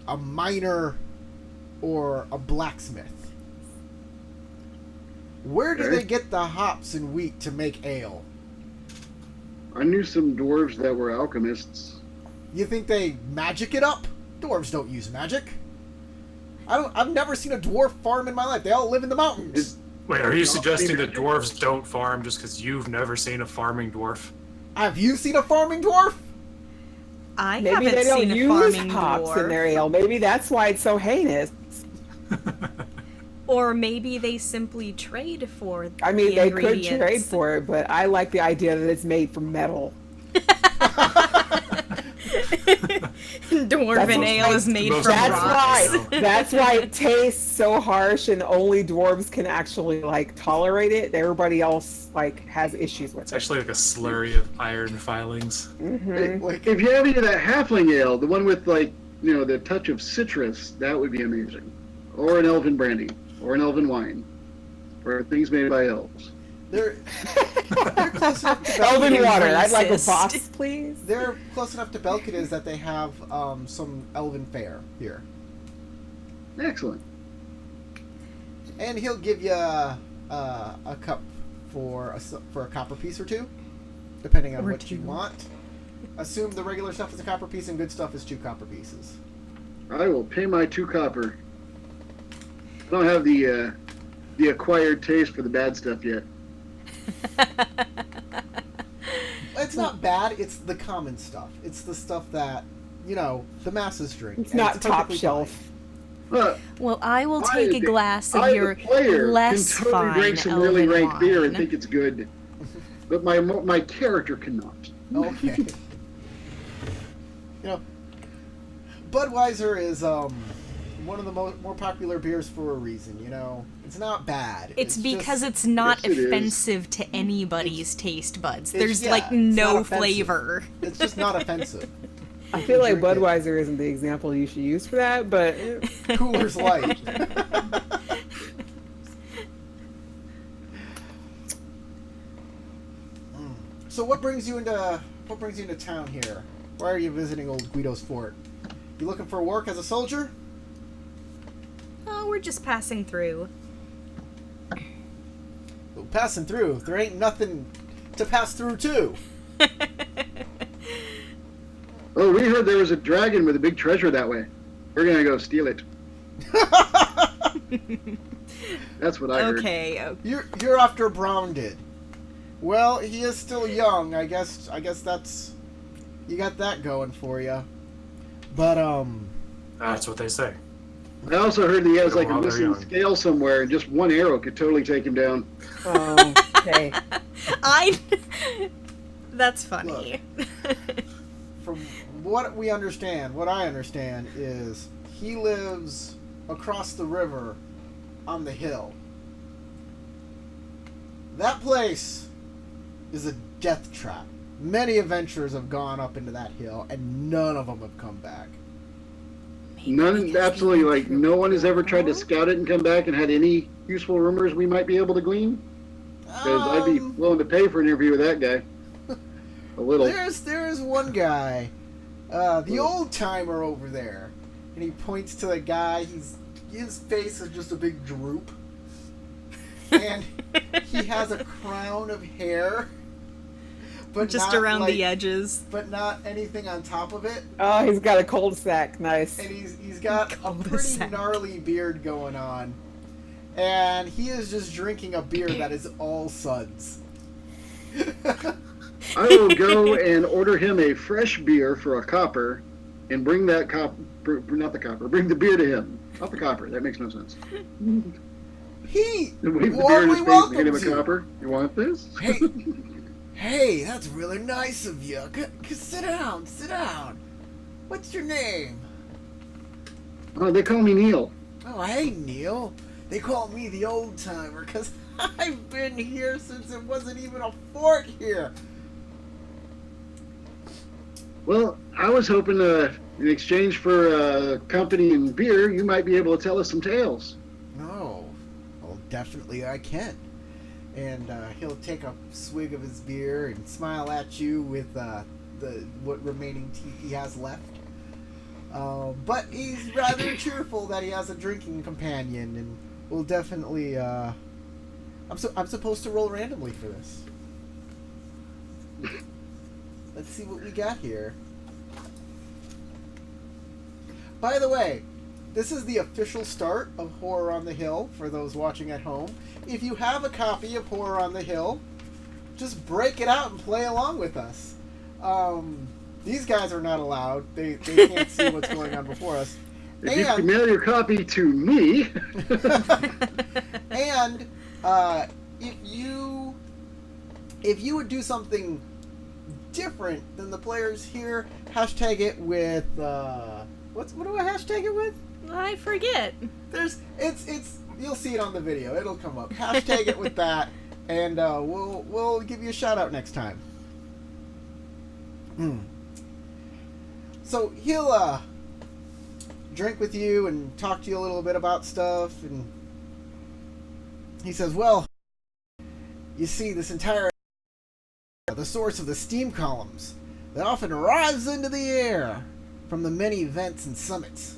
a miner, or a blacksmith. Where do Okay. they get the hops and wheat to make ale? I knew some dwarves that were alchemists. You think they magic it up? Dwarves don't use magic. I've never seen a dwarf farm in my life. They all live in the mountains. Wait, are you suggesting that dwarves don't farm just because you've never seen a farming dwarf? Have you seen a farming dwarf? I Maybe haven't they don't seen a use farming hops in dwarf. their ale. Maybe that's why it's so heinous. Or maybe they simply trade for I mean, the they could ingredients. trade for it, but I like the idea that it's made from metal. Dwarven ale is made most from That's rocks. why. That's why it tastes so harsh, and only dwarves can actually like tolerate it. Everybody else like has issues with It's it. actually like a slurry of iron filings. Mhm. Like, If you have any of that halfling ale, the one with like, the touch of citrus, that would be amazing. Or an elven brandy, or an elven wine, or things made by elves. they're close enough to Elven Belkid. water. I'd like a Racist. box, please. They're close enough to Belkid that they have some elven fare here, Excellent. and he'll give you a cup for a copper piece or two, depending on Or what you two. want. Assume the regular stuff is a copper piece and good stuff is 2 copper pieces. I will pay my 2 copper. I don't have the acquired taste for the bad stuff yet. It's not bad. It's the common stuff. It's the stuff that the masses drink. It's and not top perfectly shelf. fine. Well, I will I, take a glass of I, your the player, less can totally fine drink some really elven rank beer and wine. think it's good, but my character cannot. Okay. Budweiser is one of the more popular beers for a reason. It's not bad. It's because just, it's not Yes, it is. offensive to anybody's taste buds. It's- There's yeah, like it's not no offensive. flavor. It's just not offensive. I feel like Drink it. Budweiser isn't the example you should use for that, but Cooler's Light. So what brings you into town here? Why are you visiting old Guido's fort? You looking for work as a soldier? Oh, we're just passing through. Well, passing through. There ain't nothing to pass through to. Oh, we heard there was a dragon with a big treasure that way. We're gonna go steal it. That's what I heard. Okay. You're after Brown did. Well, he is still young. I guess that's you got that going for you. But That's what they say. I also heard he has like a While they're missing young. scale somewhere, and just one arrow could totally take him down. Oh, okay. That's funny. from what I understand is he lives across the river on the hill. That place is a death trap. Many adventurers have gone up into that hill, and none of them have come back. Absolutely, like, no one has ever tried to scout it and come back and had any useful rumors we might be able to glean? Because I'd be willing to pay for an interview with that guy. A little. There's one guy, the old timer over there, and he points to the guy. His face is just a big droop, and he has a crown of hair, but Just not around like, the edges. but not anything on top of it. Oh, he's got a cul-de-sac. Nice. And he's got a pretty Cul-de-sac. gnarly beard going on, and he is just drinking a beer that is all suds. I will go and order him a fresh beer for a copper, and bring that bring the beer to him. Not the copper. That makes no sense. He Wave the beer in warmly his face and hand him a welcomes you. copper. You want this? Hey, that's really nice of you. Sit down. What's your name? Oh, they call me Neil. Oh, hey, Neil. They call me the old timer because I've been here since it wasn't even a fort here. Well, I was hoping in exchange for company and beer, you might be able to tell us some tales. Oh, well, definitely I can. And he'll take a swig of his beer and smile at you with what remaining teeth he has left. But he's rather cheerful that he has a drinking companion, and will definitely. I'm supposed to roll randomly for this. Let's see what we got here. By the way, this is the official start of Horror on the Hill for those watching at home. If you have a copy of Horror on the Hill, just break it out and play along with us. These guys are not allowed. They can't see what's going on before us. If you can mail your copy to me. And if you would do something different than the players here, hashtag it with what do I hashtag it with? I forget. It's you'll see it on the video. It'll come up. Hashtag it with that, and we'll give you a shout out next time. So he'll drink with you and talk to you a little bit about stuff, and he says, "Well, you see, this entire the source of the steam columns that often rise into the air from the many vents and summits.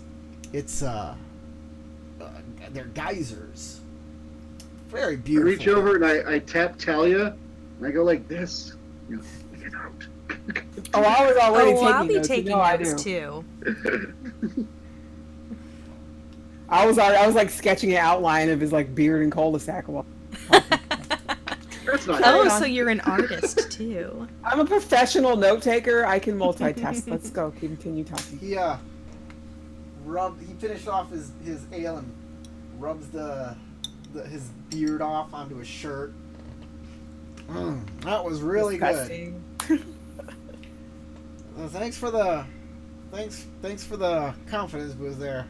It's they're geysers. Very I beautiful. reach over and I tap Talia, and I go like this. You know, get out. Oh, I was already taking I'll be notes. taking you know I notes do. too. I was like sketching an outline of his like beard and cul-de-sac. That's not Oh, on. so you're an artist too. I'm a professional note taker. I can multitask. Let's go. Continue talking. He he finished off his ale and rubs his beard off onto his shirt. That was really Disgusting. good. Thanks for the confidence boost there,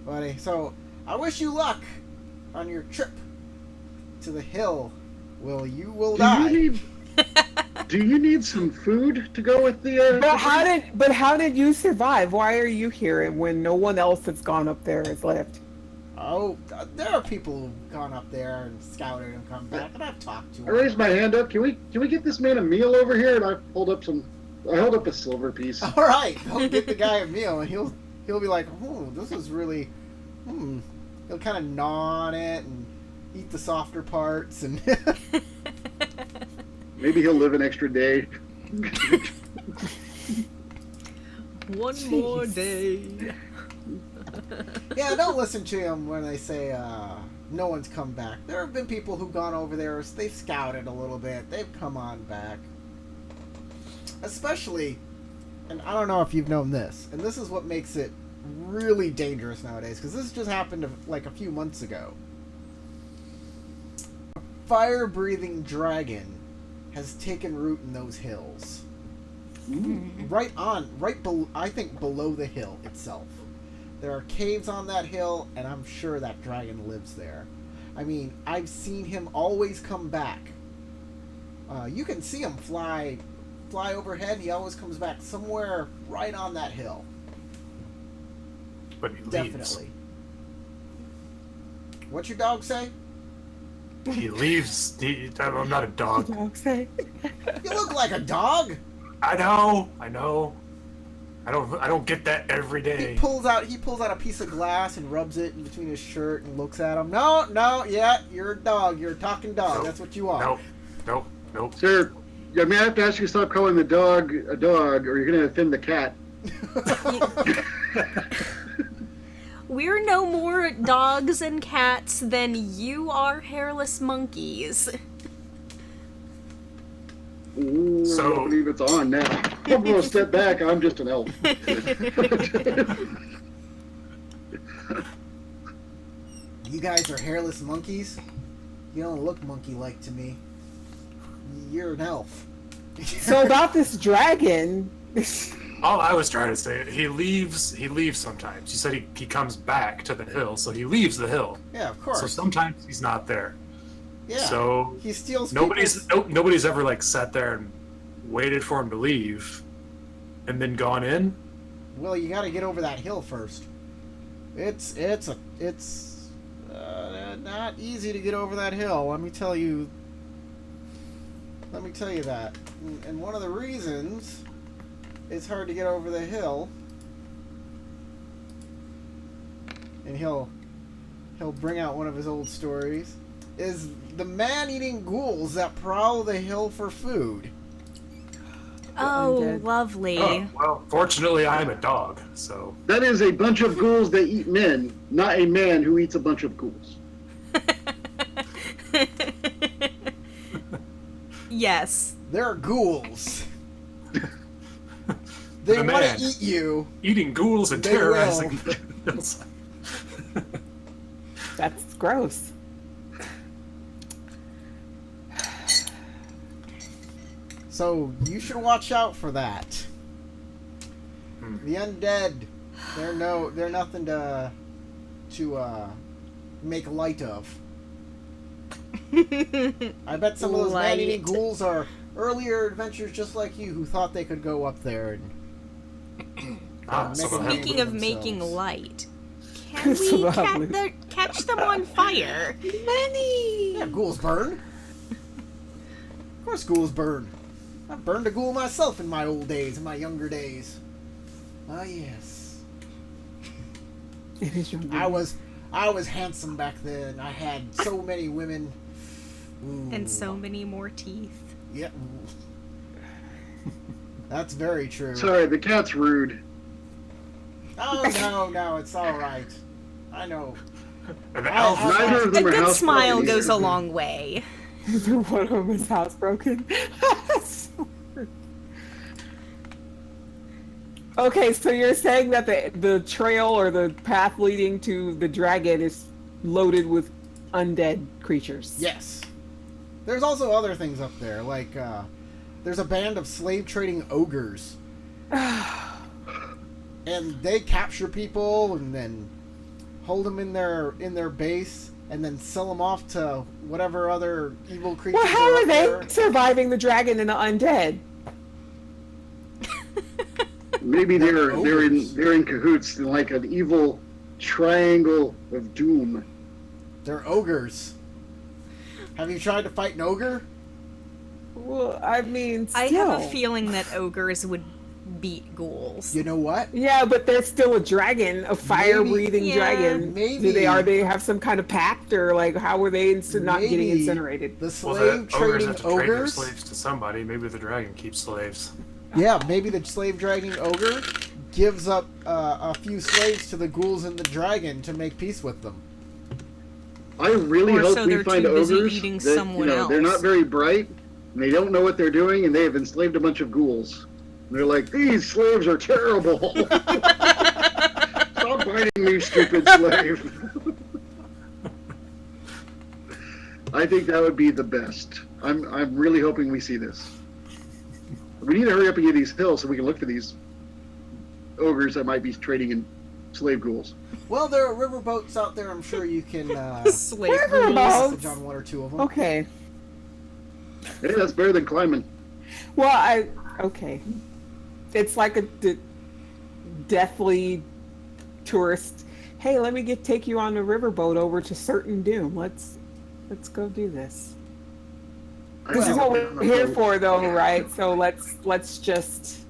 buddy. So I wish you luck on your trip to the hill. Well, you will die. Do you need some food to go with the? But how did you survive? Why are you here when no one else that's gone up there has left? Oh, there are people who've gone up there and scouted and come back, and I've talked to I them. raised my hand up. Can we get this man a meal over here? And I held up a silver piece. All right, go get the guy a meal, and he'll be like, "Oh, this is really." He'll kind of gnaw on it and eat the softer parts, and Maybe he'll live an extra day. One more day. yeah, don't listen to him when they say no one's come back. There have been people who've gone over there. They've scouted a little bit. They've come on back. Especially, and I don't know if you've known this, and this is what makes it really dangerous nowadays, because this just happened like a few months ago. A fire-breathing dragon has taken root in those hills. I think below the hill itself. There are caves on that hill, and I'm sure that dragon lives there. I mean, I've seen him always come back. You can see him fly overhead. He always comes back somewhere right on that hill. But he leaves. Definitely. What's your dog say? He leaves. I'm not a dog. Dog say. You look like a dog. I know. I don't get that every day. He pulls out a piece of glass and rubs it in between his shirt and looks at him. No, yeah, you're a dog. You're a talking dog. Nope. That's what you are. Nope. Sir, I may have to ask you to stop calling the dog a dog, or you're going to offend the cat. We're no more dogs and cats than you are hairless monkeys. Ooh, So- I believe it's on now. I'm going to step back. I'm just an elf. You guys are hairless monkeys? You don't look monkey-like to me. You're an elf. So about this dragon. All I was trying to say, he leaves sometimes. You said he comes back to the hill, so he leaves the hill. Yeah, of course. So sometimes he's not there. yeah. So He steals nobody's ever like sat there and waited for him to leave and then gone in. Well, you got to get over that hill first. It's not easy to get over that hill. Let me tell you that. And one of the reasons it's hard to get over the hill, and he'll bring out one of his old stories, is the man-eating ghouls that prowl the hill for food. Oh, undead. lovely. Oh, well, fortunately, I'm a dog, so That is a bunch of ghouls that eat men, not a man who eats a bunch of ghouls. Yes. They're ghouls. They The want man. to eat you. eating ghouls and They terrorizing. That's gross. So you should watch out for that. Hmm. The undead, they're nothing to make light of. I bet some of those man-eating Light. ghouls are earlier adventurers just like you who thought they could go up there and So Speaking of making themselves. light, can So we lovely. catch them on fire? Money! yeah, ghouls burn. Of course, ghouls burn. I burned a ghoul myself in my old days, in my younger days. Ah, yes. It is your I was handsome back then. I had so many women. Ooh. And so many more teeth. Yeah. That's very true. Sorry, the cat's rude. Oh no, it's all right. I know. And the I- elf, I- Neither of A them are good house smile puppies. goes a long way. One of them is housebroken. Okay, so you're saying that the trail or the path leading to the dragon is loaded with undead creatures. Yes. There's also other things up there, like there's a band of slave trading ogres, and they capture people and then hold them in their base, and then sell them off to whatever other evil creatures. Well, how are up they there. surviving the dragon and the undead? Maybe they're Ogres. in cahoots, like an evil triangle of doom. They're ogres. Have you tried to fight an ogre? Well, I mean, still. I have a feeling that ogres would beat ghouls. You know what? Yeah, but there's still a dragon, a fire-breathing Yeah, dragon. maybe. Are they have some kind of pact, or like how were they not getting Maybe incinerated? The Well, slave the ogres trading have to trade their ogres. slaves to somebody. Maybe the dragon keeps slaves. Yeah, maybe the slave dragging ogre gives up a few slaves to the ghouls and the dragon to make peace with them. I really Or hope so we they're find too busy ogres eating that someone they're not else. very bright, and they don't know what they're doing, and they have enslaved a bunch of ghouls. And they're like, these slaves are terrible. Stop biting me, stupid slave. I think that would be the best. I'm really hoping we see this. We need to hurry up and get these hills so we can look for these ogres that might be trading in slave ghouls. Well, there are river boats out there. I'm sure you can Slave River ghouls. boats. message on one or two of them. Okay. Hey, that's better than climbing. Well, okay. It's like a deathly tourist. Hey, let me take you on a riverboat over to certain doom. Let's go do this. This is what we're here for, though, right? So let's just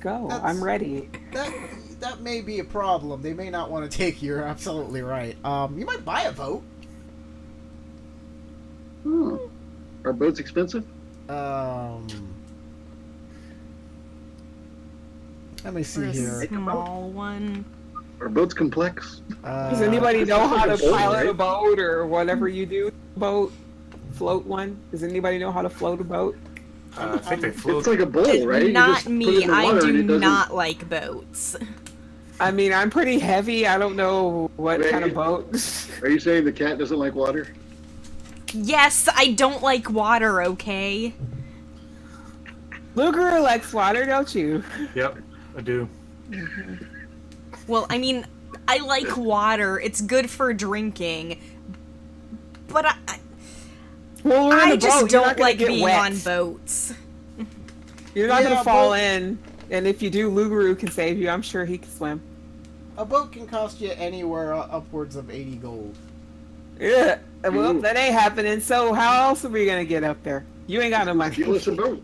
go. That's- I'm ready. That may be a problem. They may not want to take you. You're absolutely right. You might buy a boat. Oh. Are boats expensive? Let me Or see a here. small one. Are boats complex? Does anybody know how to like a boat, pilot a right? boat or whatever you do? Boat, float one. Does anybody know how to float a boat? I think they float. It's like a bowl, right? You Not just put it me. in the I water and do it doesn't- not like boats. I mean, I'm pretty heavy. I don't know what kind of boat. Are you saying the cat doesn't like water? Yes, I don't like water, okay? Luger likes water, don't you? Yep, I do. Well, I mean, I like water. It's good for drinking. But Well, we're in I a just boat. You're not don't gonna like get being wet. on boats. You're not Yeah, gonna fall but- in. And if you do, Lugaru can save you. I'm sure he can swim. A boat can cost you anywhere upwards of 80 gold. Yeah. Well, Ooh. that ain't happening. So how else are we gonna get up there? You ain't got no money. Steal us a boat.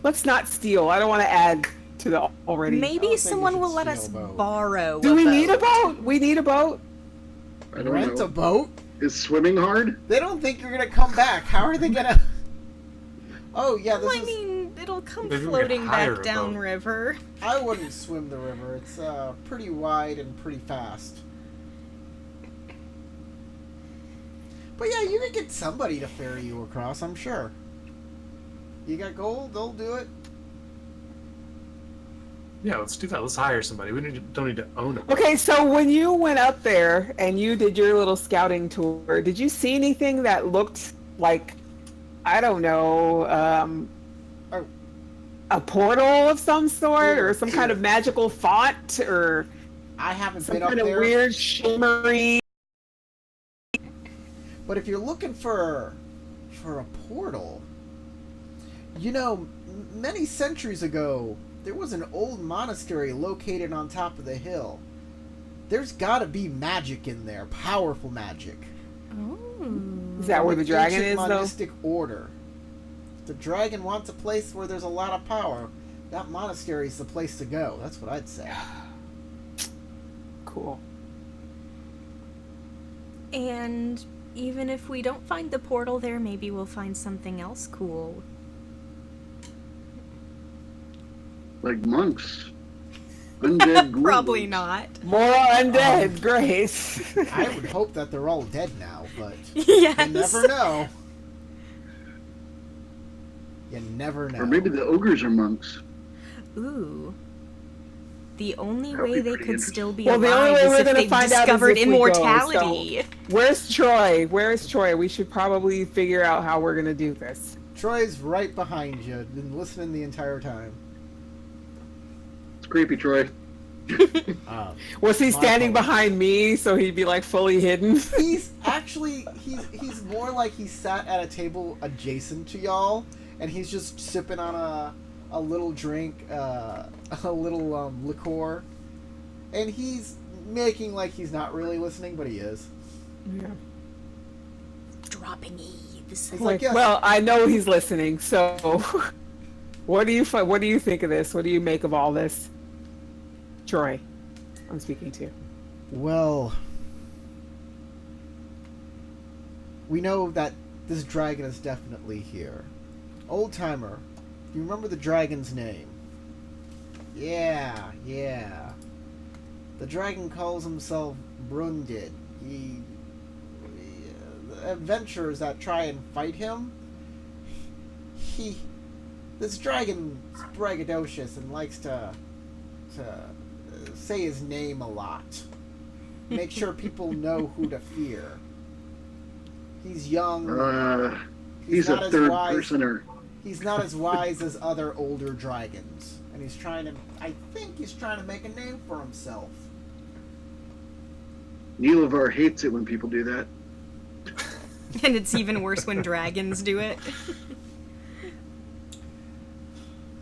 Let's not steal. I don't want to add to the already. I don't Maybe think someone we should will let steal us a boat. borrow. Do we need a boat? We need a boat. I don't Rent know. a boat? Is swimming hard? They don't think you're gonna come back. How are they gonna? Oh yeah, this Well, I is. mean, it'll come Maybe we could floating hire back a down boat. river. I wouldn't swim the river. It's pretty wide and pretty fast. But yeah, you could get somebody to ferry you across. I'm sure. You got gold? They'll do it. Yeah, let's do that. Let's hire somebody. Don't need to own a boat. Okay, so when you went up there and you did your little scouting tour, did you see anything that looked like, I don't know, a portal of some sort, or some kind of magical font, or I haven't some been up kind of there. weird shimmery? But if you're looking for a portal, you know, many centuries ago, there was an old monastery located on top of the hill. There's got to be magic in there, powerful magic. Oh. Is that where the dragon Ancient is, though? monistic order. If the dragon wants a place where there's a lot of power, that monastery is the place to go. That's what I'd say. Cool. And even if we don't find the portal there, maybe we'll find something else cool. Like monks. Undead ghouls. Probably not. More undead, Grace. I would hope that they're all dead now, but Yes. you never know. You never know. Or maybe the ogres are monks. Ooh. The only That would way be they pretty could interesting. still be Well, the only alive way is we're if gonna they've find out is discovered if we go, immortality. Where's Troy? Where's Troy? We should probably figure out how we're gonna do this. Troy's right behind you, been listening the entire time. It's creepy, Troy. Was he My standing fault. behind me so he'd be like fully hidden? He's actually he's more like he sat at a table adjacent to y'all, and he's just sipping on a little drink, a little liqueur, and he's making like he's not really listening, but he is. Yeah. Dropping eaves. He's like, yes. Well, I know he's listening. So, what do you think of this? What do you make of all this? Troy, I'm speaking to. Well, we know that this dragon is definitely here. Old timer, do you remember the dragon's name? Yeah. The dragon calls himself Brundid. The adventurers that try and fight him, this dragon's braggadocious and likes to say his name a lot. Make sure people know who to fear. He's young. He's a third personer. He's not as wise as other older dragons. And I think he's trying to make a name for himself. Nilavar hates it when people do that. And it's even worse when dragons do it.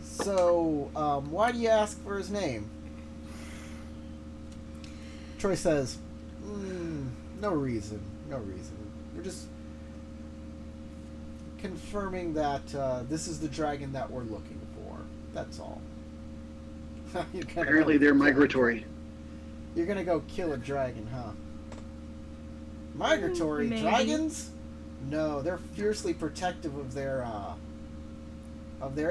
So, why do you ask for his name? Troy says, no reason. We're just confirming that this is the dragon that we're looking for. That's all. Apparently they're migratory. You're gonna go kill a dragon, huh? Migratory Maybe. dragons? No, they're fiercely protective of their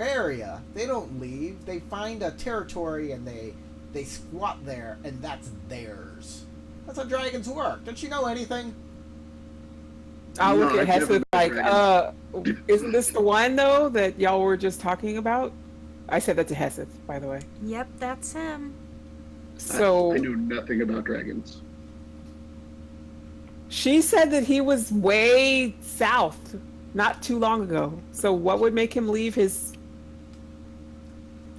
area. They don't leave. They find a territory and they squat there, and that's theirs. That's how dragons work. Don't you know anything? I'll look No, at I Hess never like, met isn't this the one though that y'all were just talking about? I said that to Heseth, by the way. Yep, that's him. So I knew nothing about dragons. she said that he was way south not too long ago. So what would make him leave his?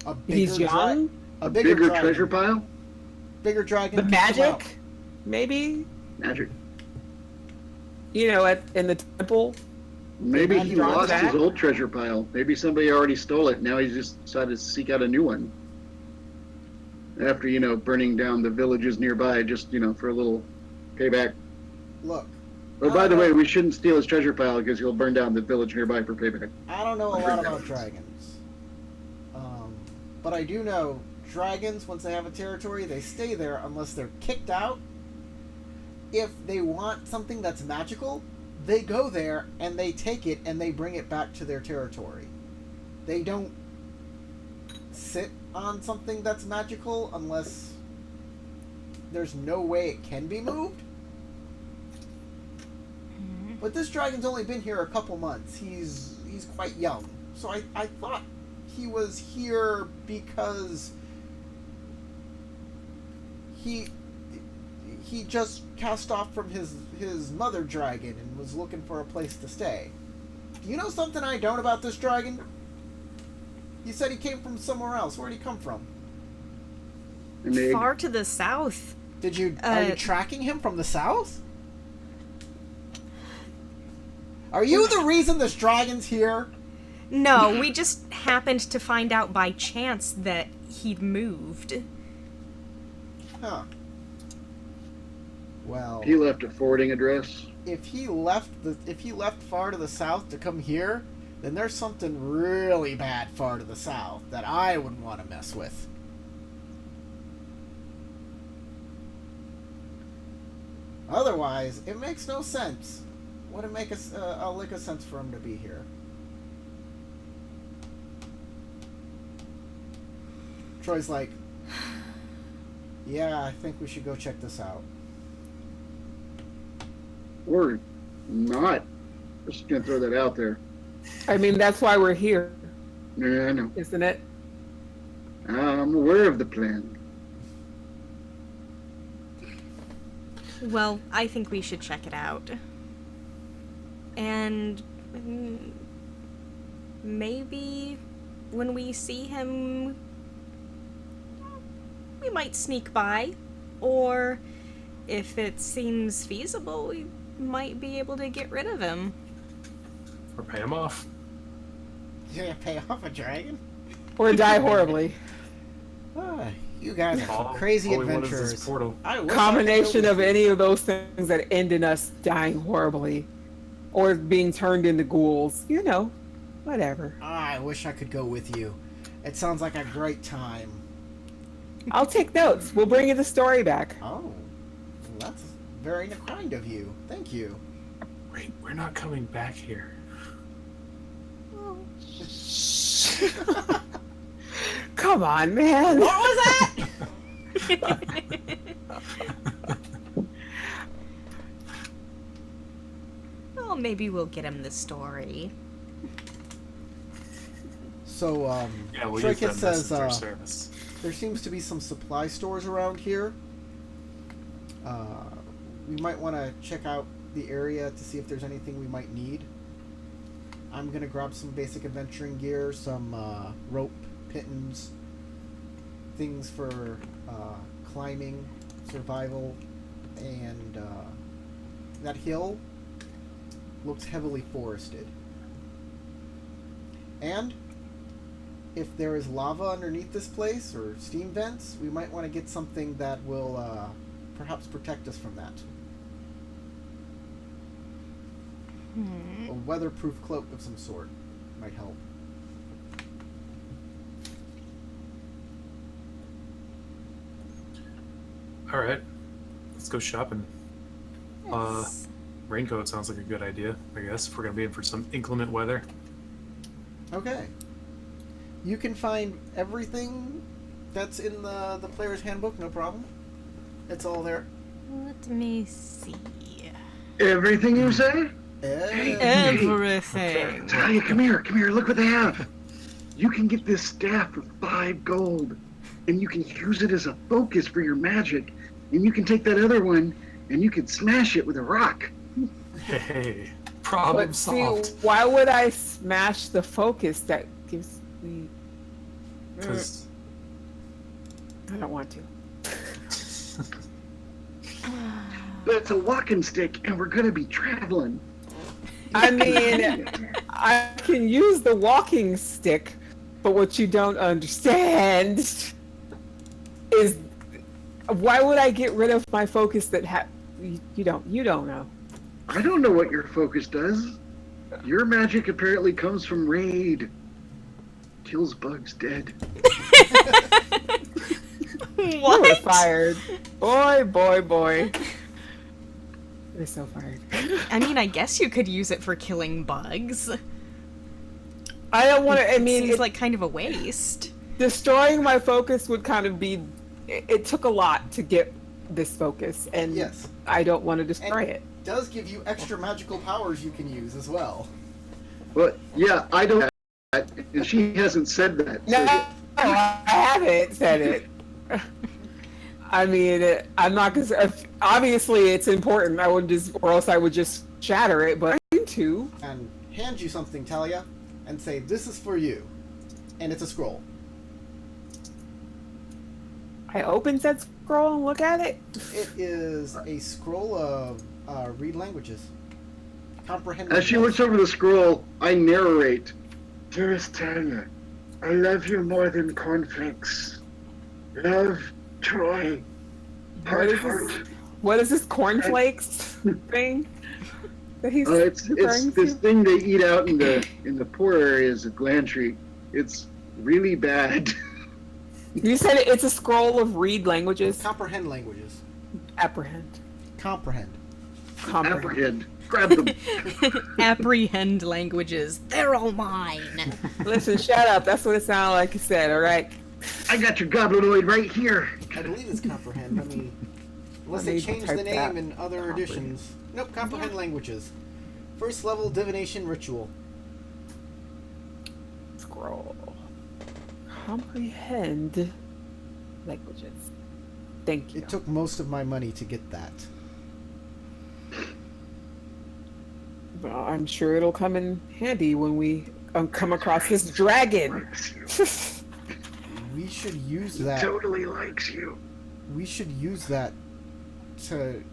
A bigger He's young. a Bigger dragon. treasure pile? Bigger dragon. The kicks him out. magic, maybe. Magic. You know, in the temple. Maybe he Drawn lost back? his old treasure pile. Maybe somebody already stole it. Now he's just decided to seek out a new one. After, burning down the villages nearby, just, for a little payback. Look. Oh, by the way, we shouldn't steal his treasure pile because he'll burn down the village nearby for payback. I don't know a lot about dragons. But I do know dragons, once they have a territory, they stay there unless they're kicked out. If they want something that's magical, they go there and they take it and they bring it back to their territory. They don't sit on something that's magical unless there's no way it can be moved. But this dragon's only been here a couple months. He's quite young. So I thought he was here because he just cast off from his mother dragon and was looking for a place to stay. Do you know something I don't about this dragon? You said he came from somewhere else. Where'd he come from? And they, Far to the south. Are you tracking him from the south? Are you the reason this dragon's here? No, we just happened to find out by chance that he'd moved. Huh. Well, he left a forwarding address. if he left far to the south to come here, then there's something really bad far to the south that I wouldn't want to mess with. Otherwise, it makes no sense. Wouldn't make a lick of sense for him to be here. Troy's like, yeah, I think we should go check this out. Or not. Just gonna throw that out there. I mean, that's why we're here, Yeah, I know. isn't it? I'm aware of the plan. Well, I think we should check it out. And maybe when we see him, we might sneak by. Or if it seems feasible, we might be able to get rid of him. Or pay him off. You're gonna pay off a dragon? Or die horribly. Ah, You guys are some All crazy we want is this adventurers. portal. I wish I Combination could go of with any of those things that end in us dying horribly, or being turned into ghouls. You know, whatever. you. I wish I could go with you. It sounds like a great time. I'll take notes. We'll bring you the story back. Oh, that's very kind of you. Thank you. Wait, we're not coming back here. Come on, man. What was that? Well, maybe we'll get him the story. So, Yeah, we'll use Trinket that says, messenger service. there seems to be some supply stores around here. We might want to check out the area to see if there's anything we might need. I'm going to grab some basic adventuring gear, some rope, pittons, things for climbing, survival, and that hill looks heavily forested. And if there is lava underneath this place or steam vents, we might want to get something that will perhaps protect us from that. A weatherproof cloak of some sort might help. All right, let's go shopping. Yes. Raincoat sounds like a good idea, I guess, if we're gonna be in for some inclement weather. Okay. You can find everything that's in the player's handbook, no problem. It's all there. Let me see. Everything you say? Everything. Talia, come here, look what they have. You can get this staff for 5 gold, and you can use it as a focus for your magic, and you can take that other one, and you can smash it with a rock. Hey, problem But see, solved. why would I smash the focus that gives me? Because I don't want to. But it's a walking stick, and we're gonna be traveling. I mean, I can use the walking stick, but what you don't understand is why would I get rid of my focus that you don't know. I don't know what your focus does. Your magic apparently comes from raid. Kills bugs dead. You were What? fired. Boy. You're so fired. I mean, I guess you could use it for killing bugs. I don't want to. I mean, Seems like kind of a waste. destroying my focus would kind of be. It took a lot to get this focus, and Yes. I don't want to destroy it. Does give you extra magical powers you can use as well. But yeah, I don't. And she hasn't said that. No, I haven't said it. I mean, I'm not gonna. Obviously, it's important. I would just, or else I would just shatter it. But I'm going to. And hand you something, Talia, and say, "This is for you," and it's a scroll. I open said scroll and look at it. It is a scroll of read languages, comprehend. As she looks over the scroll, I narrate. Dearest Talia, I love you more than cornflakes. Love, Troy. What is this cornflakes thing that he's It's referring this to? thing they eat out in the poor areas of Glantry. It's really bad. You said it's a scroll of read languages. Comprehend languages. Apprehend. Comprehend. Comprehend. Apprehend. Grab them. Apprehend languages. They're all mine. Listen, shut up. That's what it sounded like you said. All right. I got your goblinoid right here. I believe it's comprehend. I mean, unless Let they me change type the name that. in other Comprehend. editions. Nope, comprehend languages. First level divination ritual. Scroll. Comprehend languages. Thank you. It took most of my money to get that. Well, I'm sure it'll come in handy when we come across this dragon. We should use He that. totally likes you. We should use that to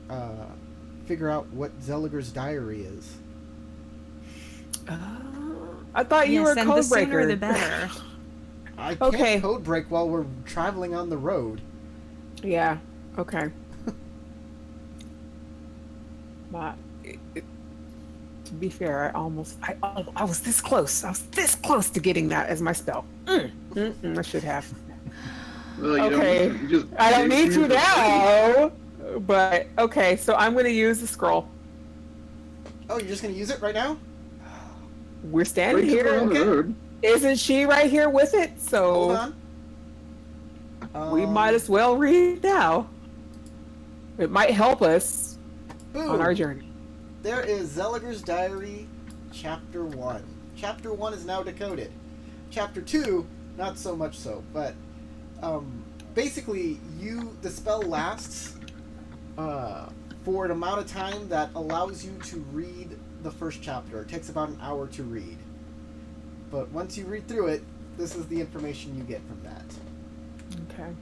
figure out what Zeliger's diary is. I thought you were a Yes, and the sooner codebreaker. the better. I can't Okay. code break while we're traveling on the road. Yeah. Okay. But to be fair, I was this close. I was this close to getting that as my spell. I should have. Well, you Okay. don't, you just, I don't you need use to the now. But okay, so I'm going to use the scroll. Oh, you're just gonna use it right now? We're standing Breaks here. around the okay. road. Isn't she right here with it? Hold So on. we might as well read now. It might help us Boom. on our journey. There is Zeliger's Diary, Chapter 1. Chapter 1 is now decoded. Chapter 2, not so much so, but basically, the spell lasts for an amount of time that allows you to read the first chapter. It takes about an hour to read. But once you read through it, this is the information you get from that. Okay.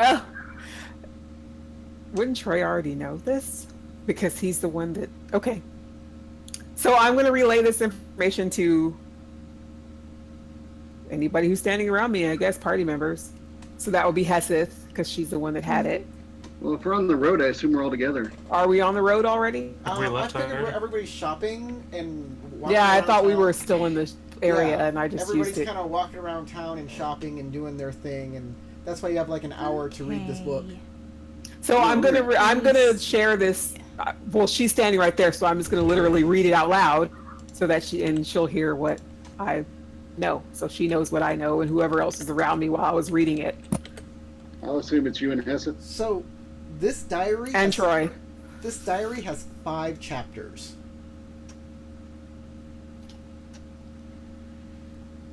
Oh, wouldn't Troy already know this? Because he's the one that. Okay. So I'm going to relay this information to anybody who's standing around me, I guess, party members. So that would be Heseth, because she's the one that had it. Well, if we're on the road, I assume we're all together. Are we on the road already? We I left figured already? everybody's shopping and walking Yeah, I around thought we town. were still in the area, Yeah, and I just everybody's used it. kind of walking around town and shopping and doing their thing, and that's why you have like an hour to read this book. Okay. So I'm gonna share this. Well, she's standing right there, so I'm just gonna literally read it out loud, so that she'll hear what I know. So she knows what I know, and whoever else is around me while I was reading it. I'll assume it's you and Hesed. So, this diary And Troy. This diary has 5 chapters.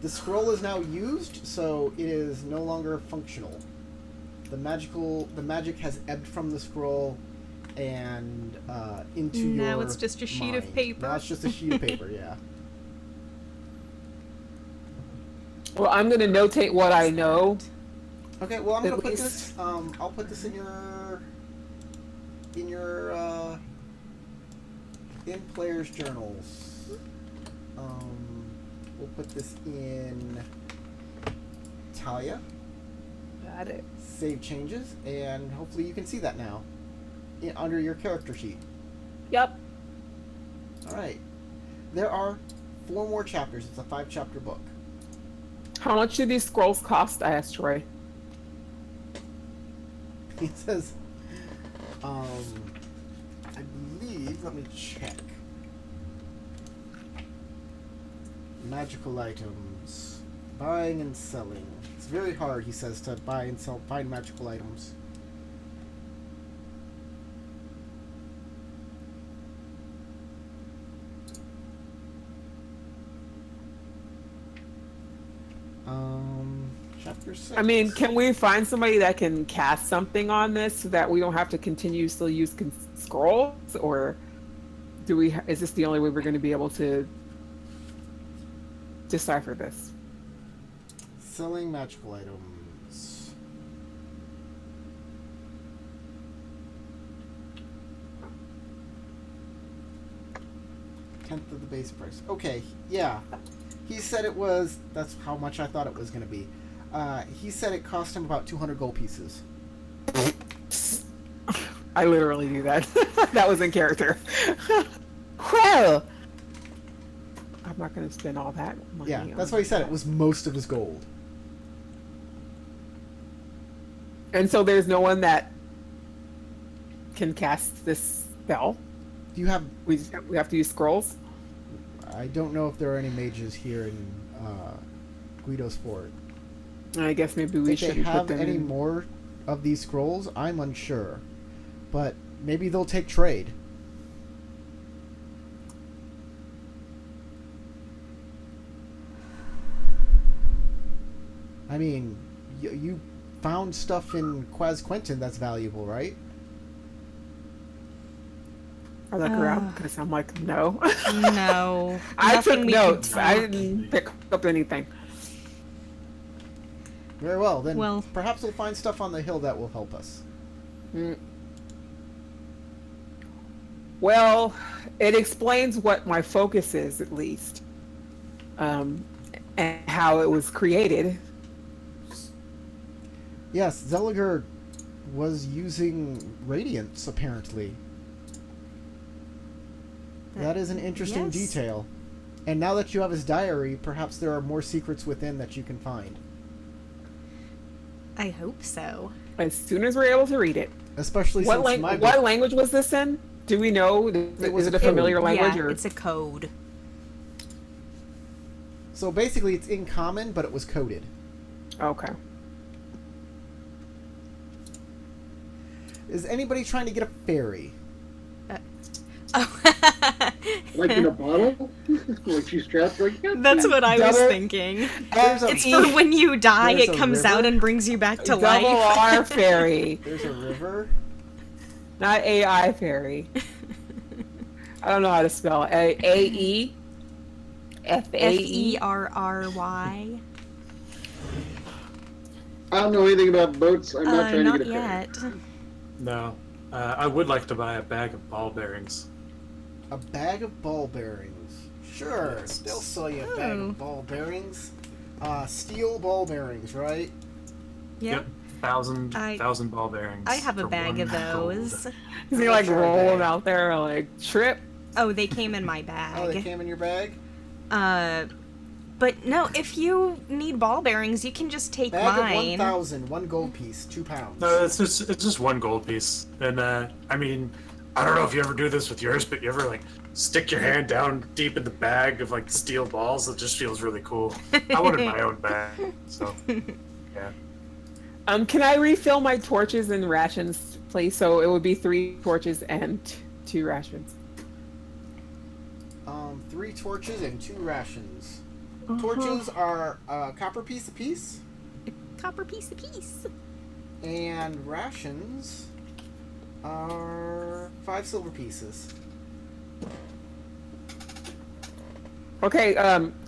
The scroll is now used, so it is no longer functional. The magic has ebbed from the scroll and into your Now it's just a sheet of mind. paper. Now it's just a sheet of paper, yeah. Well, I'm gonna notate what I know. Okay, well I'm At gonna put least- this. I'll put this in players' journals. We'll put this in Talia. Got it. Save changes, and hopefully you can see that now under your character sheet. Yep. All right. There are 4 more chapters. It's a 5-chapter book. How much do these scrolls cost? I asked Troy. It says, I believe, let me check. Magical items. Buying and selling. It's very hard, he says, to buy and sell, find magical items. Chapter 6. I mean, can we find somebody that can cast something on this so that we don't have to continuously use scrolls, or do we? Is this the only way we're going to be able to decipher this? Selling magical items. Tenth of the base price. Okay, yeah. He said it was. That's how much I thought it was going to be. He said it cost him about 200 gold pieces. I literally knew that. That was in character. Well, I'm not going to spend all that money. Yeah, on that's what he said. It was most of his gold. And so there's no one that can cast this spell. Do you have? We have to use scrolls. I don't know if there are any mages here in Guido's Fort. I guess maybe we If they shouldn't put have them any in. more of these scrolls, I'm unsure. But maybe they'll take trade. I mean, you found stuff in Quaz Quentin that's valuable, right? I look around because I'm like, no. No. I Nothing took we can notes. I drop. didn't pick up anything. Very well. Then Well- perhaps we'll find stuff on the hill that will help us. Mm. Well, it explains what my focus is, at least, and how it was created. Yes, Zeliger was using radiance, apparently. That is an interesting Yes. detail. And now that you have his diary, perhaps there are more secrets within that you can find. I hope so. As soon as we're able to read it. Especially What, since my what language was this in? Do we know? was Is it a a familiar code. language? Yeah, Or? it's a code. So basically it's in common, but it was coded. Okay. Is anybody trying to get a ferry? Oh, Like in a bottle? Like she's trapped like that's what I was Double- thinking. There's a It's for when you die, There's it a comes river? out and brings you back to Double life. R fairy, There's a river. not AI fairy. I don't know how to spell it. A-E? F-A-E? Ferry. I don't know anything about boats. I'm not trying to Not get a ferry. yet. No. I would like to buy a bag of ball bearings. A bag of ball bearings. Sure, Yes. they'll sell you a bag Oh. of ball bearings. Steel ball bearings, right? Yep. 1,000 ball bearings. I have a for bag of 1 gold. those. Is he like Sure, roll bag. them out there like trip? Oh, they came in my Oh, they bag. came in your bag? But no, if you need ball bearings, you can just take Bag of mine. 1,000, 1 gold piece, 2 pounds. No, it's just 1 gold piece. And I mean, I don't know if you ever do this with yours, but you ever like stick your hand down deep in the bag of like steel balls? It just feels really cool. I wanted my own bag, so yeah. Can I refill my torches and rations, please? So it would be 3 torches and 2 rations. 3 torches and 2 rations. Uh-huh. Torches are a copper piece apiece, Copper piece apiece. and rations are 5 silver pieces. Okay,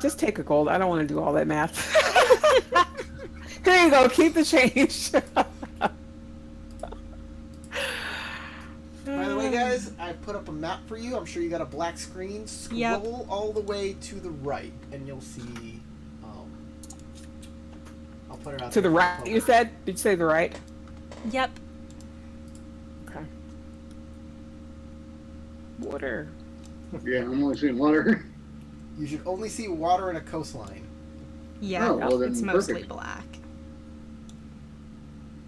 just take a gold. I don't want to do all that math. Here you go. Keep the change. By the way, guys, I put up a map for you. I'm sure you got a black screen. Scroll Yep. all the way to the right, and you'll see. I'll put it out To the there. right, you said? Did you say the right? Yep. Okay. Water. Yeah, I'm only seeing water. You should only see water and a coastline. Yeah, Oh, well, then it's mostly perfect. black.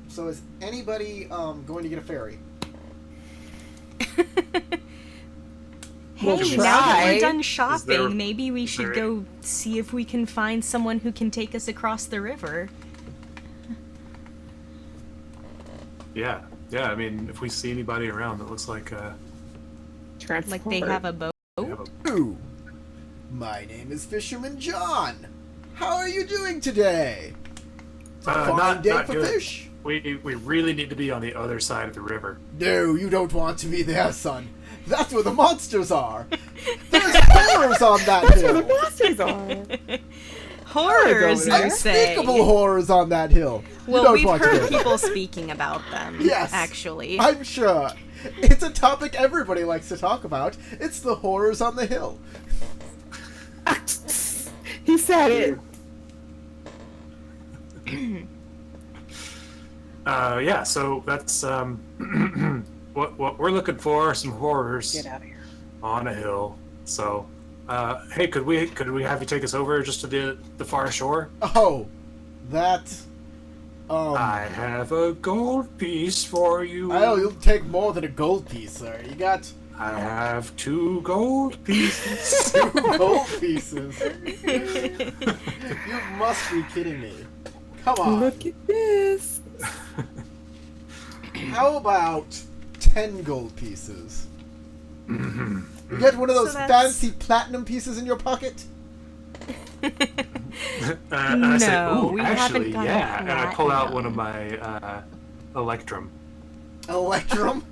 So is anybody going to get a ferry? Hey, We'll now that try. we're done shopping, there- maybe we should there- go see if we can find someone who can take us across the river. Yeah. I mean, if we see anybody around that looks like Transport. Like they have a boat. they have a Ooh, my name is Fisherman John. How are you doing today? It's a fine not day not for good. fish. We really need to be on the other side of the river. No, you don't want to be there, son. That's where the monsters are. There's horrors on that That's where the hill. monsters are. Horrors, there. you say? Unspeakable horrors on that hill. You Well, don't we've want to heard go there. people speaking about them. Yes. Actually. I'm sure. It's a topic everybody likes to talk about. It's the horrors on the hill. He said it. Yeah. So that's what we're looking for. Are some horrors Get out of here. on a hill. So, hey, could we have you take us over just to the far shore? Oh, that. I have a gold piece for you. Oh, you'll take more than a gold piece, sir. You got I have 2 gold pieces. 2 gold pieces. You must be kidding me. Come on. Look at this. How about 10 gold pieces? You get one of those So that's- fancy platinum pieces in your pocket? And I say, No, ooh, we actually, haven't got a yeah. And I pull out one of platinum. my Electrum. Electrum?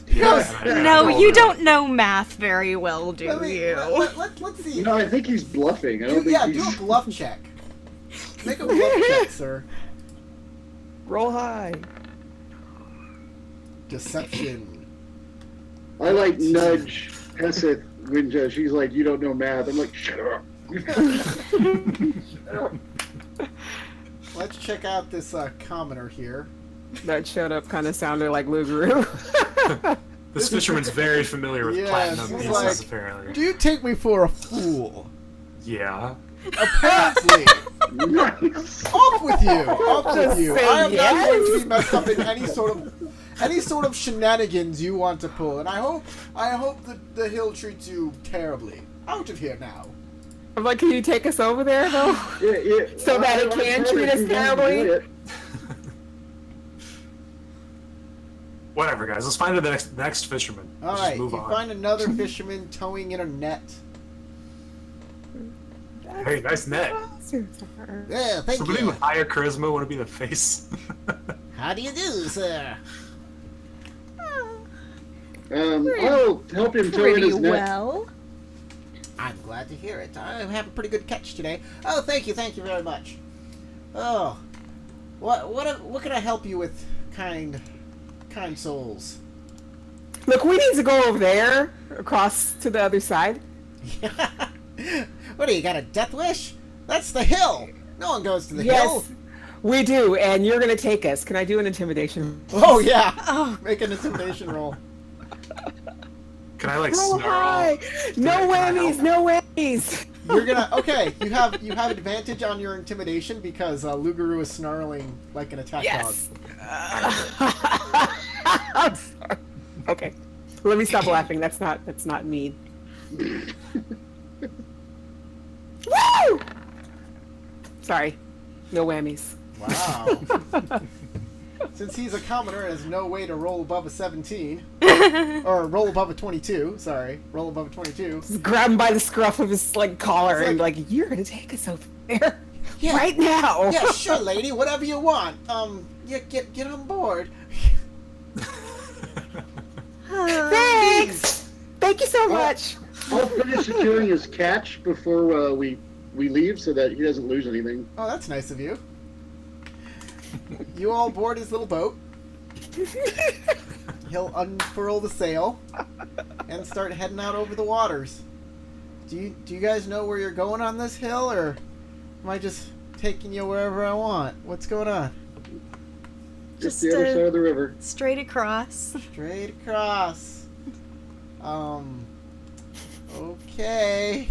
Yes. No, you don't know math very well, do Let me, you? let's see. You know, I think he's bluffing. I don't think Do he's... a bluff check. Make a bluff check, sir. Roll high. Deception. I like nudge Heseth when she's like, "You don't know math." I'm like, "Shut up." Let's check out this commoner here. That shut up kind of sounded like Lugaroo. This fisherman's very familiar with platinum he's pieces, like, apparently. Do you take me for a fool? Yeah. Apparently. Nice. Off with you! Off with you! say I am not going to yes. be messed up in any sort of shenanigans you want to pull, and I hope that the hill treats you terribly. Out of here now. I'm like, can you take us over there though? Yeah. So that it can treat us terribly? Whatever, guys. Let's find the next fisherman. All Let's right, just move you on. find another fisherman towing in a net. Hey, nice net. Yeah, thank Somebody you. with higher charisma want to be the face. How do you do, sir? I'll help him tow in Pretty his net. well. I'm glad to hear it. I have a pretty good catch today. Oh, thank you very much. Oh, what can I help you with, kind souls? Look, we need to go over there, across to the other side. What do you got, a death wish? That's the hill. No one goes to the hill. Yes, we do, and you're gonna take us. Can I do an intimidation? Oh yeah. Oh. Make an intimidation roll. Can I like Roll snarl? high! No Can I whammies, help? no whammies. You're gonna okay. You have advantage on your intimidation because Lugaroo is snarling like an attack Yes. I'm sorry. Okay, let me stop laughing. That's not mean. Woo! Sorry, no whammies. dog. Wow. Since he's a commoner and has no way to roll above a 17, or roll above a 22. Sorry, roll above a 22. Just grab him by the scruff of his collar It's and like- you're gonna take us over there Yeah. right now. Yeah, sure, lady. Whatever you want. Yeah, get on board. Thanks. Thank you so much. I'll finish securing his catch before we leave so that he doesn't lose anything. Oh, that's nice of you. You all board his little boat. He'll unfurl the sail and start heading out over the waters. Do you guys know where you're going on this hill, or am I just taking you wherever I want? What's going on? Just Just, the other side of the river. Straight across. Straight across. Okay.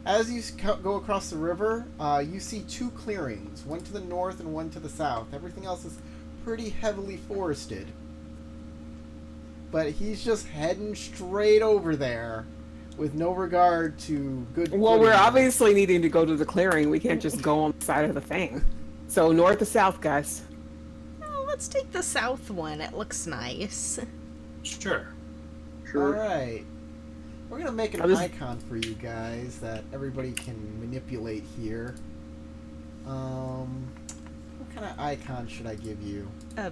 As you go across the river, you see two clearings, one to the north and one to the south. Everything else is pretty heavily forested. But he's just heading straight over there with no regard to good Well, we're footing. obviously needing to go to the clearing. We can't just go on the side of the thing. So north to south, guys. Oh, let's take the south one. It looks nice. Sure. Sure. Alright. We're going to make an I'll just- icon for you guys that everybody can manipulate here. What kind of icon should I give you? A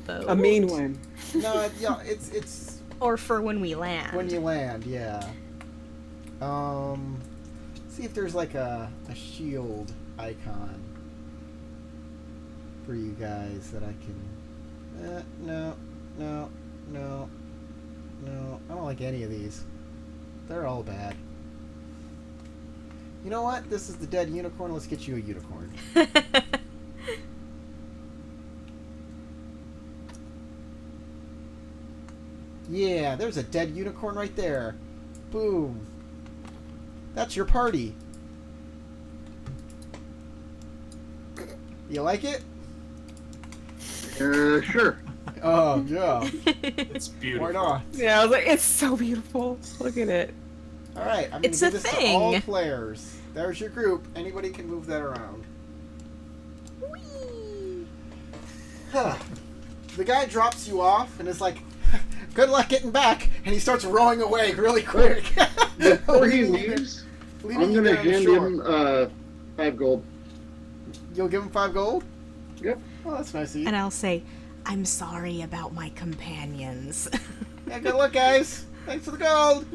boat. A mean one. No, yeah, it's Or for when we land. when you land, yeah. See if there's like a shield icon for you guys that I can. No. I don't like any of these. They're all bad. You know what? This is the dead unicorn. Let's get you a unicorn. Yeah, there's a dead unicorn right there. Boom. That's your party. You like it? Sure. Oh, yeah. It's beautiful. Why not? Yeah, I was like, it's so beautiful. Look at it. All right, I'm going It's to a give this to all thing. players. There's your group. Anybody can move that around. Whee! Huh. The guy drops you off and is like, good luck getting back. And he starts rowing away really quick. Before he Leaving you leaves, there- leaving I'm you going to there on the hand shore. him 5 gold. You'll give him 5 gold? Yep. Oh, that's nice of you. And I'll say, I'm sorry about my companions. Yeah, good luck, guys. Thanks for the gold.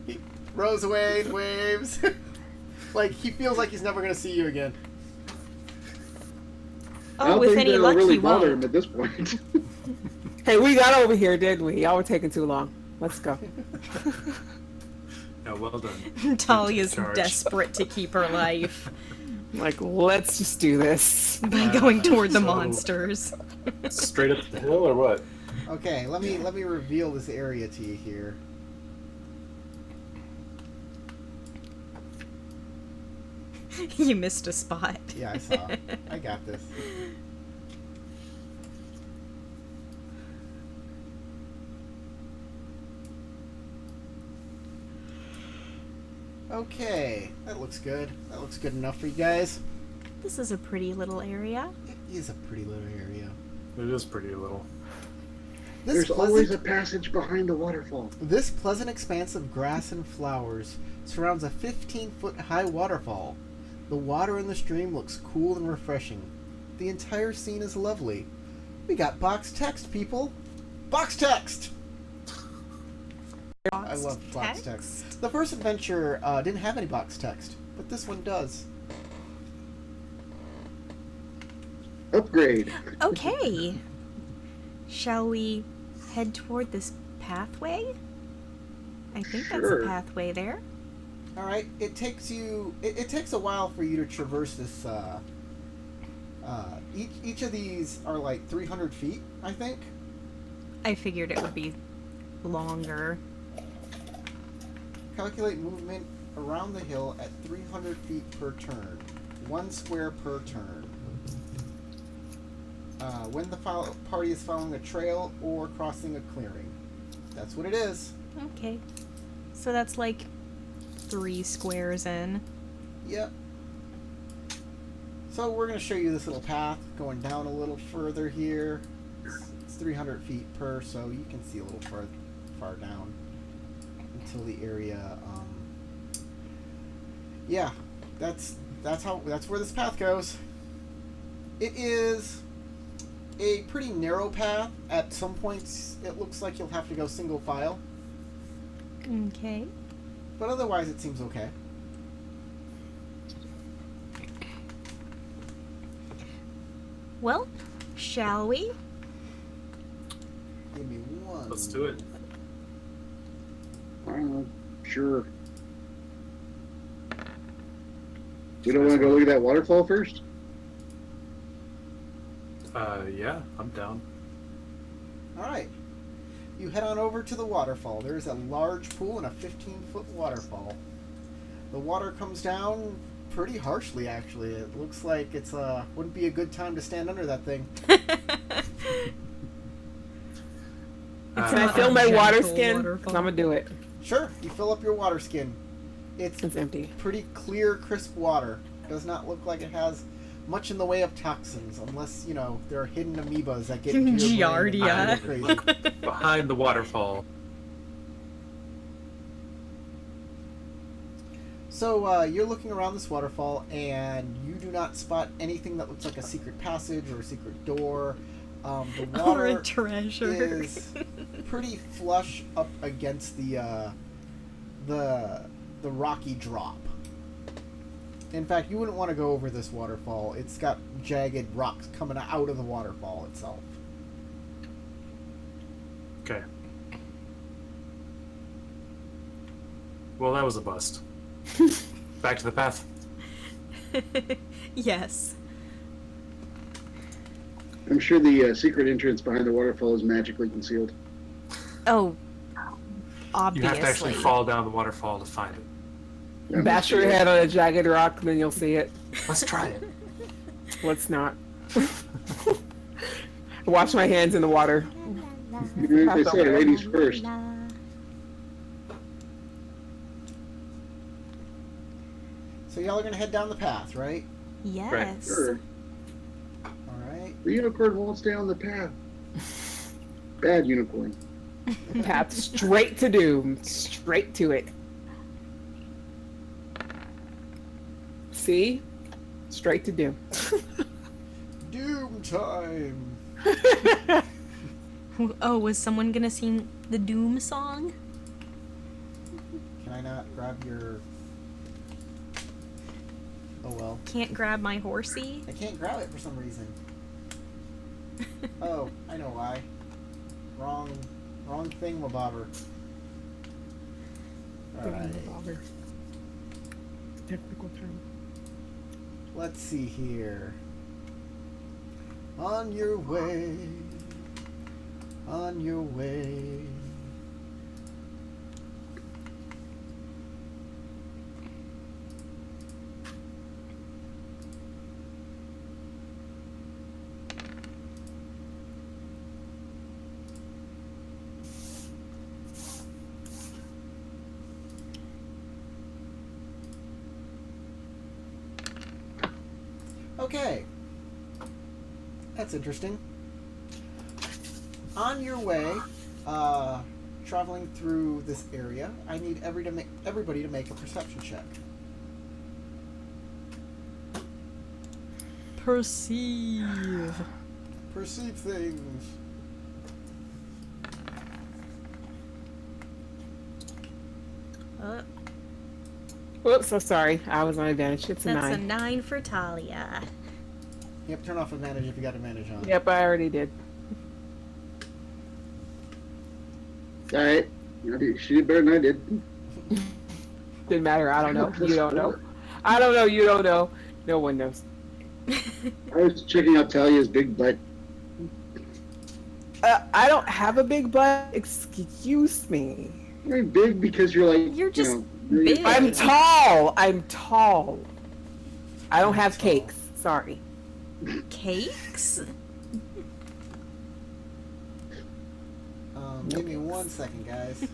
He rows away and waves. Like, he feels like he's never going to see you again. I Oh, don't with think any that'll luck really he bother won't. him at this point. Hey, we got over here, didn't we? Y'all were taking too long. Let's go. Yeah, well done. Talia's Charge. desperate to keep her life Like, let's just do this. by going toward the so- monsters. Straight up the hill or what? Okay, let me reveal this area to you here. You missed a spot. Yeah, I saw. I got this. Okay, that looks good. That looks good enough for you guys. This is a pretty little area. It is a pretty little area. It is pretty little. This There's always a passage behind the waterfall. This pleasant expanse of grass and flowers surrounds a 15-foot high waterfall. The water in the stream looks cool and refreshing. The entire scene is lovely. We got box text, people. Box text! I love box text. The first adventure didn't have any box text, but this one does. Upgrade. Okay. Shall we head toward this pathway? I think that's Sure. a pathway there. All right, it takes you. It takes a while for you to traverse this. Each of these are like 300 feet, I think. I figured it would be longer. Calculate movement around the hill at 300 feet per turn. 1 square per turn. When the party is following a trail or crossing a clearing. That's what it is. Okay. So that's like 3 squares in. Yep. So we're going to show you this little path going down a little further here. It's 300 feet per, so you can see a little far down until the area. Yeah, that's where this path goes. It is a pretty narrow path. At some points, it looks like you'll have to go single file, Okay. but otherwise, it seems okay. Well, shall we? Give me one. Let's do it. Sure. We don't want to go look at that waterfall first? Yeah, I'm down. All right. You head on over to the waterfall. There is a large pool and a 15-foot waterfall. The water comes down pretty harshly, actually. It looks like it's wouldn't be a good time to stand under that thing. Can I not fill a my water gentle skin? waterfall. Because I'm going to do it. Sure, you fill up your water skin. It's It's empty. pretty clear, crisp water. Does not look like it has much in the way of toxins, unless, you know, there are hidden amoebas that get into your brain and Giardia. drive you crazy. Behind the waterfall. So you're looking around this waterfall, and you do not spot anything that looks like a secret passage or a secret door. The Or water a treasure. is pretty flush up against the rocky drop. In fact, you wouldn't want to go over this waterfall. It's got jagged rocks coming out of the waterfall itself. Okay. Well, that was a bust. Back to the path. Yes. I'm sure the secret entrance behind the waterfall is magically concealed. Oh, You obviously. have to actually fall down the waterfall to find it. Yeah, Bash your head on a jagged rock, then you'll see it. Let's try it. Let's not. Wash my hands in the water. They say ladies first. So y'all are going to head down the path, right? Yes. Sure. All right. The unicorn won't stay on the path. Bad unicorn. Path straight to doom. Straight to it. See? Straight to doom. Doom time. Oh, was someone gonna sing the Doom song? Can I not grab your... Oh well. Can't grab my horsey? I can't grab it for some reason. Oh, I know why. Wrong thingamabobber. Alright. Technical term. Let's see here. On your way. On your way. Okay. That's interesting. On your way, traveling through this area, I need everybody to make a perception check. Perceive. Perceive things. Whoops, so sorry. I was on advantage. It's a That's 9. a 9 for Talia. Yep, turn off advantage if you got advantage on. Yep, I already did. All right. She did better than I did. Didn't matter. I don't know. You don't know. I don't know. You don't know. No one knows. I was checking out Talia's big butt. I don't have a big butt. Excuse me. You're big because you're like, You're just you're- big. I'm tall. I'm tall. I don't have Tall. cakes. Sorry. Cakes? Give me 1 second, guys.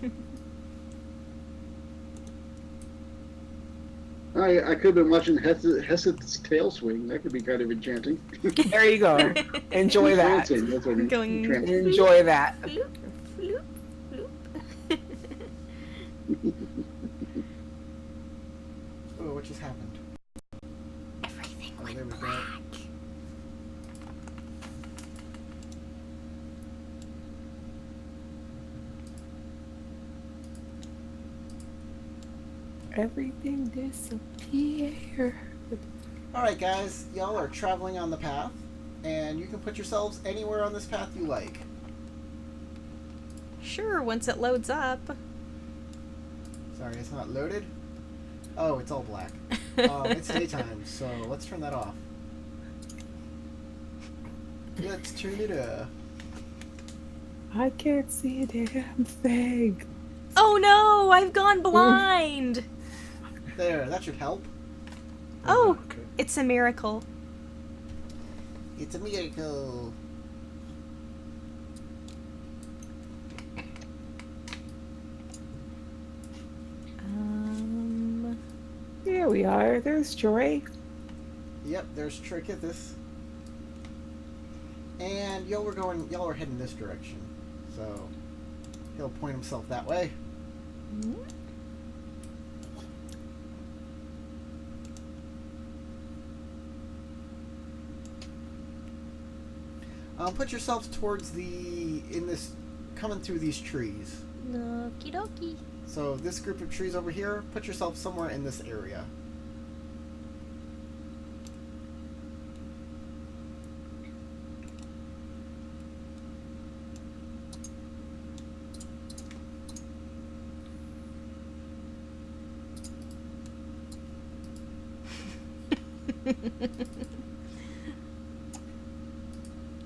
I could have been watching Hesse's tail swing. That could be kind of enchanting. There you go. Enjoy that. Entrancing, that's what I mean. Going- Entrancing. Enjoy that. Floop, floop, floop. Oh, what just happened? Everything Oh, went there we go. black. Everything disappear. Alright, guys, y'all are traveling on the path, and you can put yourselves anywhere on this path you like. Sure, once it loads up. Sorry, it's not loaded. Oh, it's all black. It's daytime, so let's turn that off. Let's turn it up. I can't see a damn thing. Oh no, I've gone blind. There, that should help. Oh, Okay. it's a miracle. It's a miracle. Here we are. There's Joy. Yep, there's Trickethus. And y'all are heading this direction. So he'll point himself that way. Put yourselves towards coming through these trees. Okie dokie. So this group of trees over here, put yourself somewhere in this area.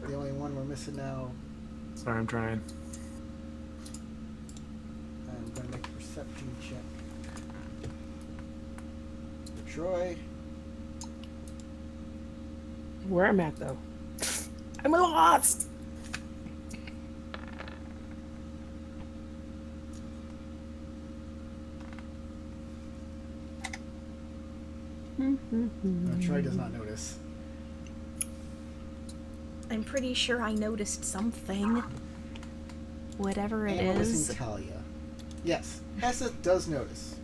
The only one we're missing now. Sorry, I'm trying. I'm going to make a perception check. For Troy. Where I'm at though. I'm lost. Troy does not notice. I'm pretty sure I noticed something. Whatever it And we're is. missing Talia. Yes, Hessa does notice.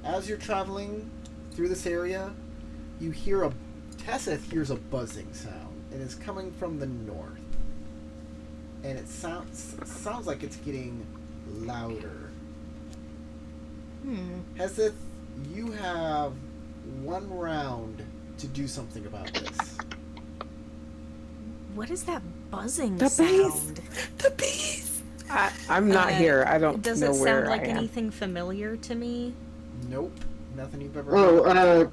As you're traveling through this area, you hear Tesseth hears a buzzing sound, and it's coming from the north. And it sounds like it's getting louder. Heseth, you have 1 round to do something about this. What is that buzzing The sound? bees. The bees. I'm not here. I don't Does know it where sound like I am. anything familiar to me? Nope. Nothing you've ever heard. Oh,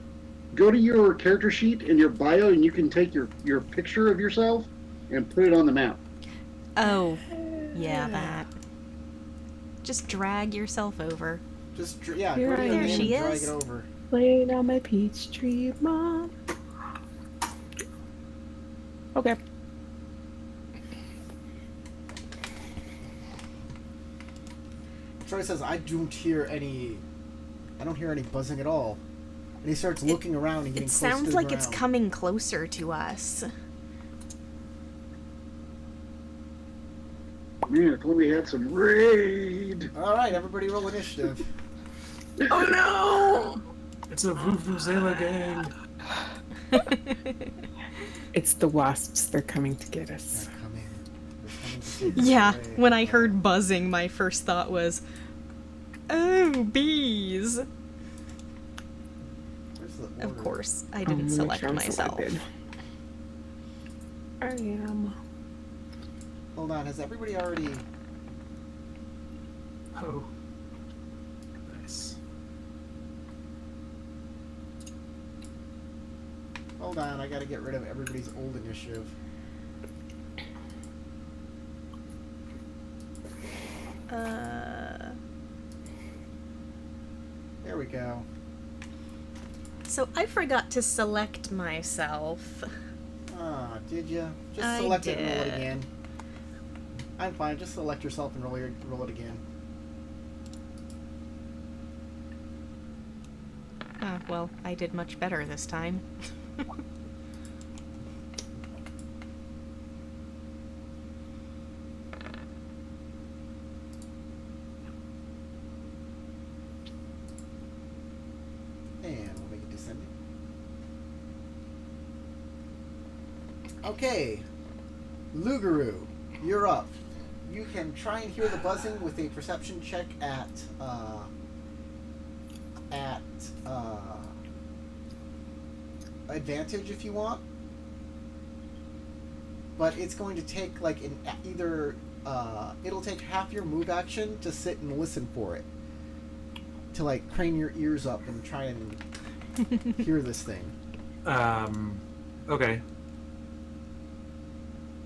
go to your character sheet in your bio, and you can take your picture of yourself and put it on the map. Oh, yeah, that. Just drag yourself over. Just, Here go to I your am. name There and she drag is. it over. Laying on my peach tree, Mom. Okay. Troy says, I don't hear any buzzing at all. And he starts looking around and getting It close to sounds the like ground. it's coming closer to us. Man, if only we had some raid. Alright, everybody roll initiative. Oh It's a Vuvuzela gang. It's the wasps. They're coming to get us. They're coming. They're coming to take us Yeah, away. when I heard buzzing, my first thought was, oh, bees. Where's the Of order? course, I I'm didn't gonna select make sure I'm myself. selected. I am. Hold on, has everybody already... Oh. Nice. Hold on, I gotta get rid of everybody's old initiative. There we go. So I forgot to select myself. Ah, did ya? Just I select it and roll it did. again. I'm fine, just select yourself and roll it again. Well, I did much better this time. And we'll make it descending. Okay. Lugaru, you're up. You can try and hear the buzzing with a perception check at advantage if you want. But it's going to take like it'll take half your move action to sit and listen for it. To like crane your ears up and try and hear this thing. Okay.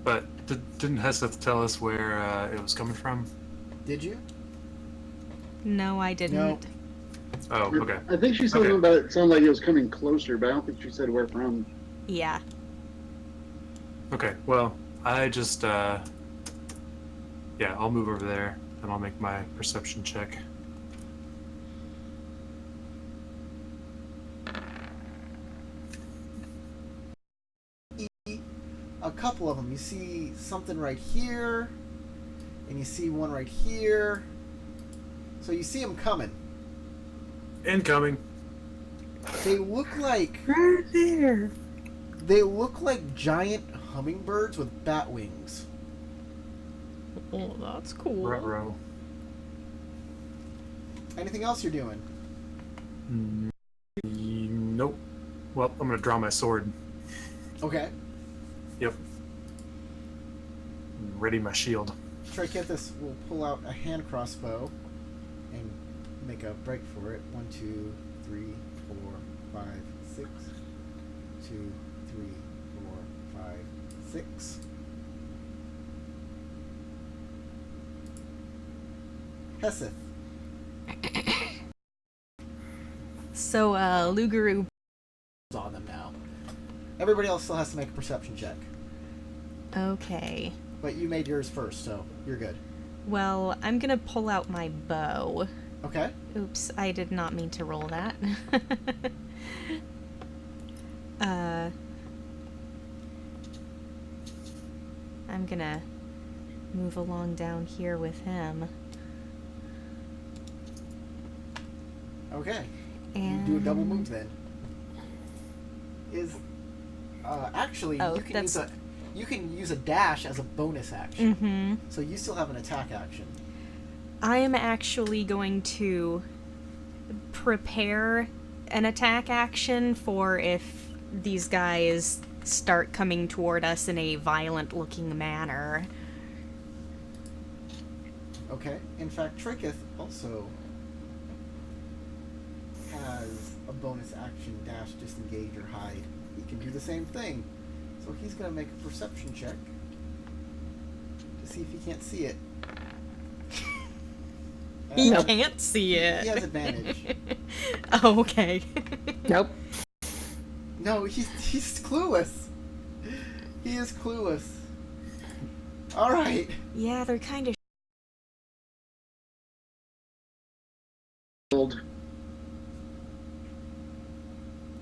But didn't Heseth tell us where it was coming from? Did you? No, I didn't. No. Oh, okay. I think she said something about it sounded like it was coming closer, but I don't think she said where from. Yeah. Okay, well, I just, yeah, I'll move over there, and I'll make my perception check. A couple of them. You see something right here, and you see one right here. So you see them coming. Incoming. They look like Right there. giant hummingbirds with bat wings. Oh, that's cool. Ruh-roh. Anything else you're doing? Nope. Well, I'm gonna draw my sword. Okay. Yep. Ready my shield. Try to get this. We'll pull out a hand crossbow and make a break for it. 1, 2, 3, 4, 5, 6. 2, 3, 4, 5, 6. Heseth. So, Lugaru. On them now. Everybody else still has to make a perception check. Okay. But you made yours first, so you're good. Well, I'm gonna pull out my bow. Okay. Oops, I did not mean to roll that. I'm gonna move along down here with him. Okay. And You do a double move then. Actually, Oh, you can use a dash as a bonus action. Mm-hmm. So you still have an attack action. I am actually going to prepare an attack action for if these guys start coming toward us in a violent-looking manner. Okay. In fact, Tricketh also has a bonus action dash, disengage, or hide. He can do the same thing. So he's going to make a perception check to see if he can't see it. He can't see it. He has advantage. Oh, okay. Nope. No, he's clueless. He is clueless. All right. Yeah, they're kind of.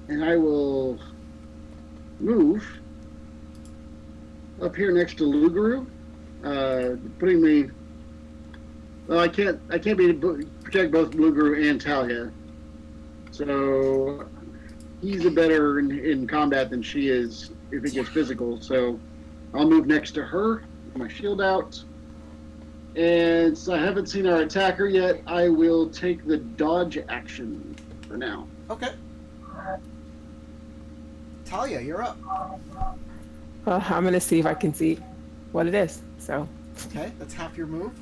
And I will move up here next to Lugaru, putting me. Well, I can't protect both Lugaru and Talia, so he's a better in combat than she is if it gets physical. So I'll move next to her, with my shield out, and since I haven't seen our attacker yet, I will take the dodge action for now. Okay. Talia, you're up. I'm gonna see if I can see what it is. So. Okay, that's half your move.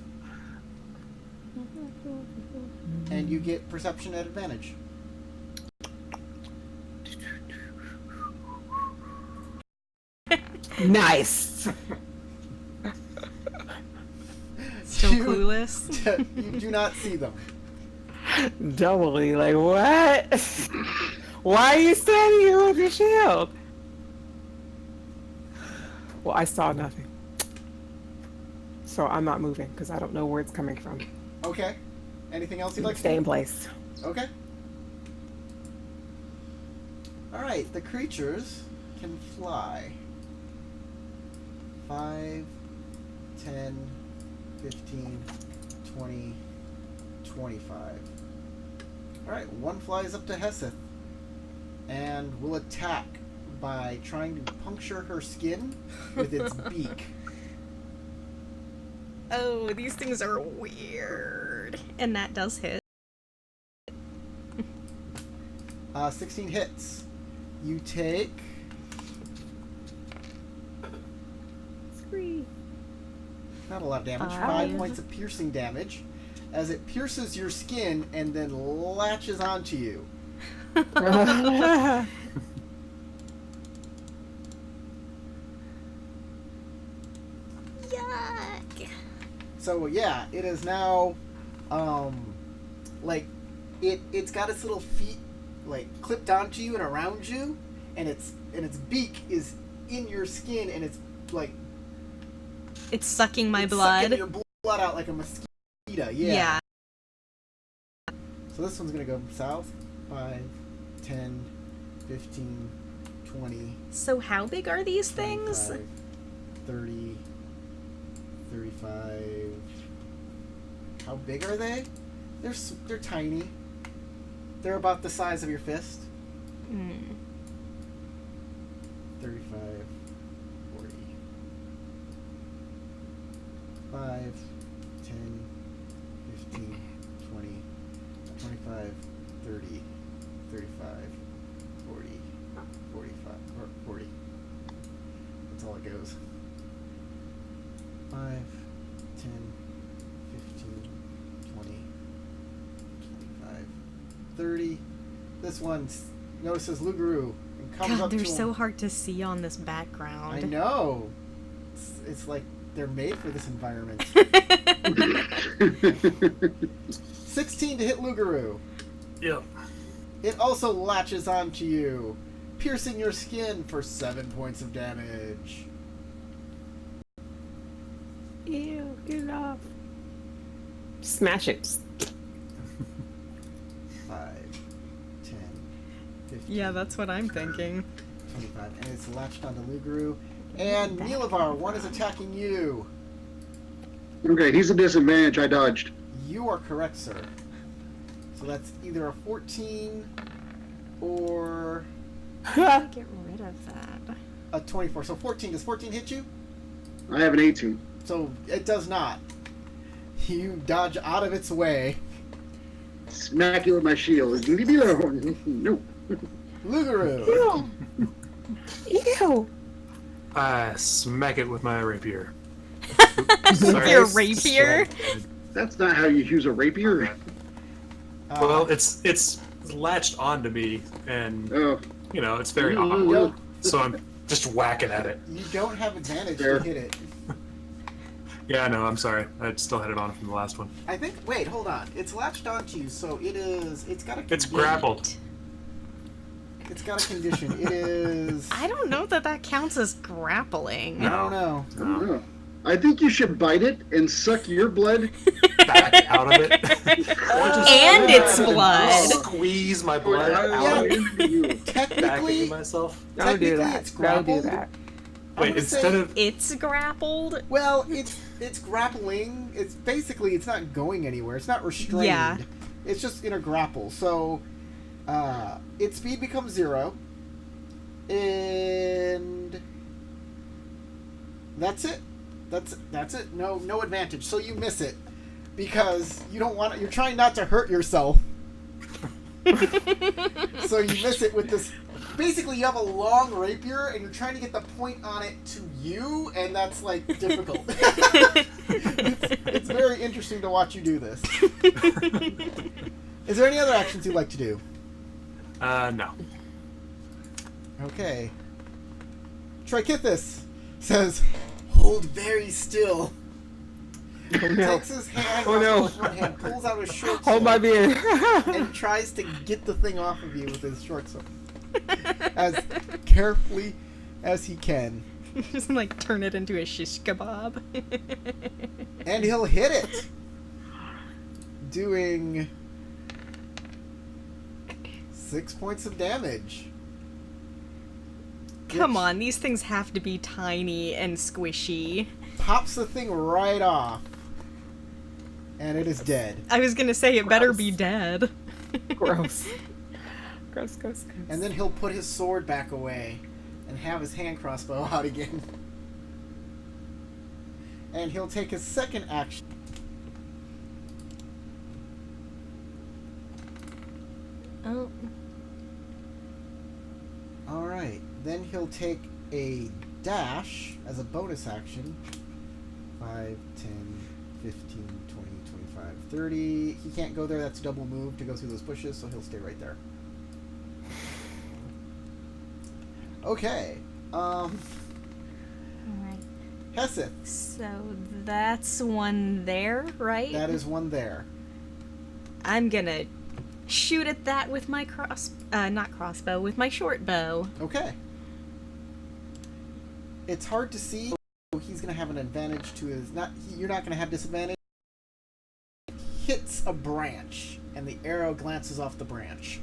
And you get perception at advantage. Nice. Still clueless. You do not see them. Doubly, like, what? Why are you standing here with your shield? Well, I saw nothing. So I'm not moving because I don't know where it's coming from. Okay. Anything else you'd like to Stay do? in place. Okay. Alright, the creatures can fly. 5, 10, 15, 20, 25. Alright, one flies up to Heseth and will attack by trying to puncture her skin with its beak. Oh, these things are weird. And that does hit. 16 hits. You take 3. not a lot of damage. 5 5. points of piercing damage as it pierces your skin and then latches onto you. Yuck. So yeah, it is now, like, it's got its little feet like clipped onto you and around you, and its beak is in your skin, and it's like It's sucking my it's blood. sucking your blood out like a mosquito. Yeah. So this one's gonna go south. 5, 10, 15, 20. So how big are these things? 25, 30, 35. How big are they? They're tiny. They're about the size of your fist. 35, 40. 5, 10, 15, 20, 25, 30, 35, 40, 45, or 40. That's all it goes. 5, 10, 15, 20, 25, 30. This one notices Lugaru and comes God, up to they're him. so hard to see on this background. I know. It's like they're made for this environment. 16 to hit Lugaru. Yep. It also latches onto you, piercing your skin for 7 points of damage. Ew, get it off. Smash it. 5, 10, 15, Yeah, that's what I'm thinking. 25. And it's latched onto Lugaru. And Nilavar, one is attacking you. Okay, he's a disadvantage. I dodged. You are correct, sir. So that's either a 14 or Get rid of that. a 24. So 14. Does 14 hit you? I have an 18. So it does not. You dodge out of its way. Smack it with my shield. Leave me alone. No. Lugaru. Ew. Ew. I smack it with my rapier. Your rapier? That's not how you use a rapier. Well, it's latched onto me, and Oh. it's very Mm, awkward. yeah. So I'm just whacking at it. You don't have advantage Fair. to hit it. Yeah, no, I'm sorry. I still had it on from the last one. I think. Wait, hold on. It's latched onto you, so it is. It's got a. It's condition. grappled. It's got a condition. It is. I don't know that counts as grappling. I don't know. I don't know. I think you should bite it and suck your blood. Back out of it. Or just And its blood. Squeeze my blood Yeah. out of it. Back Technically, into myself. Don't do Technically, that. it's Don't do grappled. that. I'm Wait, gonna instead say- of It's grappled. Well, it's grappling. It's basically it's not going anywhere. It's not restrained. Yeah. It's just in a grapple. So, its speed becomes 0, and that's it. That's it. No advantage. So you miss it because you don't want. You're trying not to hurt yourself. So you miss it with this. Basically, you have a long rapier, and you're trying to get the point on it to you, and that's like difficult. It's very interesting to watch you do this. Is there any other actions you'd like to do? no. Okay. Trichithus says, "Hold very still." Oh no. Takes his hand, Oh, no. his front hand, pulls out his short Hold my sword, beer. and tries to get the thing off of you with his short sword as carefully as he can. Just like turn it into a shish kebab. And he'll hit it, doing 6 points of damage. Come Which on, these things have to be tiny and squishy. pops the thing right off, and it is dead. I was gonna say it better be dead. Gross. Gross. And then he'll put his sword back away and have his hand crossbow out again. And he'll take his second action. Oh. Alright, then he'll take a dash as a bonus action. 5, 10, 15, 20, 25, 30. He can't go there, that's a double move to go through those bushes, so he'll stay right there. Okay. Alright. Heseth. So that's one there, right? That is one there. I'm gonna shoot at that with my not crossbow, with my short bow. Okay. It's hard to see. He's going to have an advantage to his... You're not going to have disadvantage. Hits a branch, and the arrow glances off the branch.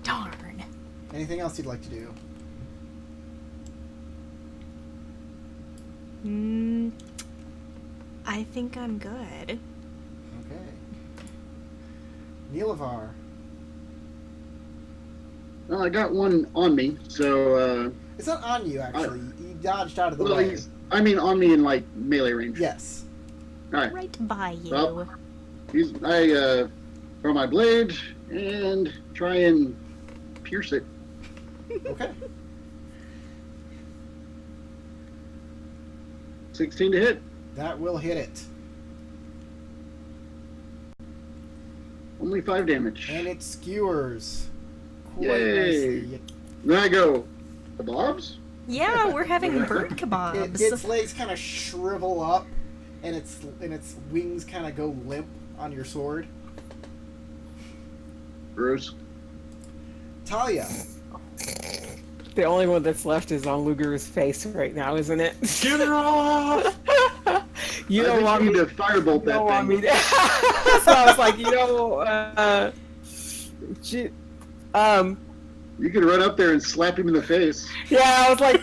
Darn. Anything else you'd like to do? I think I'm good. Okay. Neelavar. Well, I got one on me, so It's not on you, actually. He dodged out of the well, way. I mean on me in like melee range. Yes. All right. Right by you. Well, I throw my blade and try and pierce it. Okay. 16 to hit. That will hit it. Only 5 damage. And it skewers quite Yay. nicely. Then I go, the blobs? Yeah, we're having bird kebabs. Its legs kind of shrivel up, and its wings kind of go limp on your sword. Bruce. Talia. The only one that's left is on Luger's face right now, isn't it? Get her off! You I don't think want you me need to firebolt You don't want that me thing. to. So I was like, You could run up there and slap him in the face. yeah, I was like,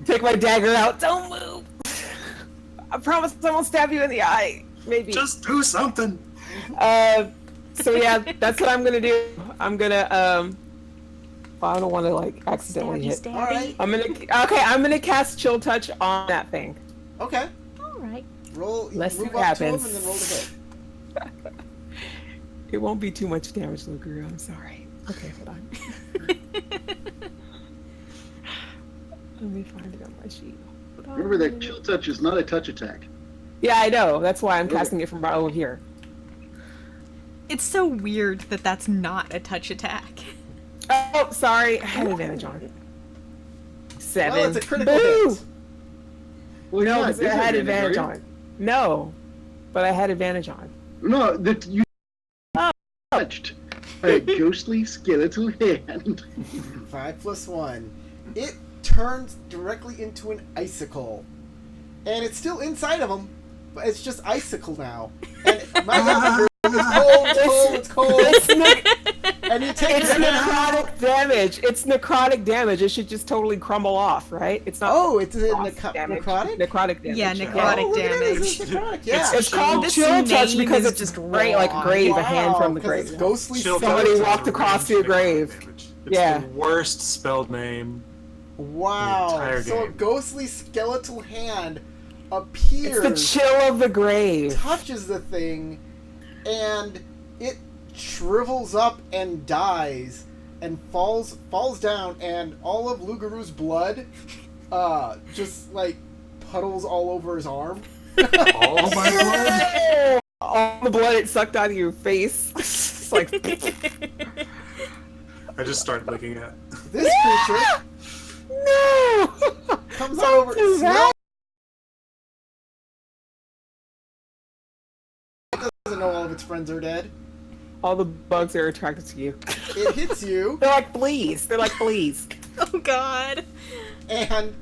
take my dagger out. Don't move. I promise I won't stab you in the eye. Maybe. Just do something. So yeah, that's what I'm gonna do. I'm gonna well, I don't want to like accidentally hit. Stabby, Alright. I'm gonna cast Chill Touch on that thing. Okay. Alright. Roll. Let's see move what up to him happens. and then roll to hit. It won't be too much damage, Luger. I'm sorry. Okay, hold on. Let me find it on my sheet. Hold Remember that chill touch is not a touch attack. Yeah, I know. That's why I'm casting it from over here. It's so weird that that's not a touch attack. Oh, sorry. I had advantage on. 7. Well, it's a critical Boo! hit. Well, No, yeah, because I had advantage are you? on. No, but I had advantage on. No, that you touched by a ghostly skeletal hand. 5 plus 1. It turns directly into an icicle. And it's still inside of him, but it's just icicle now. And my God, it's cold. And you take It's necrotic damage. It's necrotic damage. It should just totally crumble off, right? It's not. Oh, it's a frost damage. necrotic? Necrotic damage. Yeah, Oh, necrotic look at this, damage. it's necrotic, yeah. It's called This chill touch name because is it's just great, like wrong. grave, a hand from the 'cause grave. it's ghostly Chill skeleton. Somebody touch walked is a across to your necrotic grave. damage. It's Yeah. the worst spelled name. Wow. entire So a game. ghostly skeletal hand It's appears, the chill of the grave. touches the thing, and it shrivels up and dies and falls down, and all of Lugaru's blood just like puddles all over his arm. All my blood. All the blood it sucked out of your face. It's like I just start looking at. This creature no. comes Don't over, do that. smells, doesn't know all of its friends are dead. All the bugs are attracted to you. It hits you, They're like fleas. They're like fleas. Oh God. and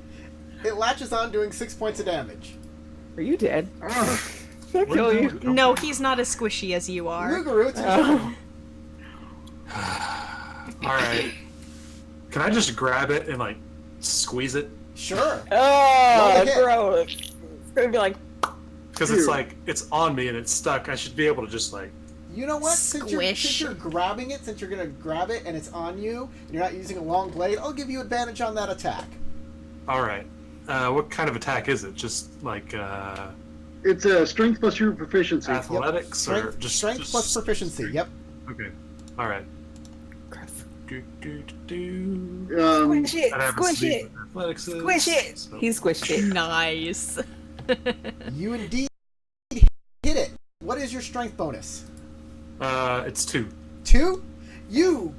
it latches on, doing 6 points of damage. Are you dead? Ah, Did I kill you? No, he's not as squishy as you are. Lugaru, it's your Oh. All right. Can I just grab it and like squeeze it? Sure. Oh, Roll the hit. gross. It's gonna be like, Because it's like it's on me and it's stuck. I should be able to just like. You know what? Since Squish. you're grabbing it, since you're gonna grab it and it's on you, and you're not using a long blade, I'll give you advantage on that attack. All right. What kind of attack is it? Just like it's a strength plus your proficiency. athletics or Strength, just strength just plus proficiency. Yep. Okay. All right. gross. Do, do, do. Squish it. I'd have to Squish see it. what athletics is, Squish it. so- He squished it. Nice. You indeed hit it. What is your strength bonus? It's 2. 2? You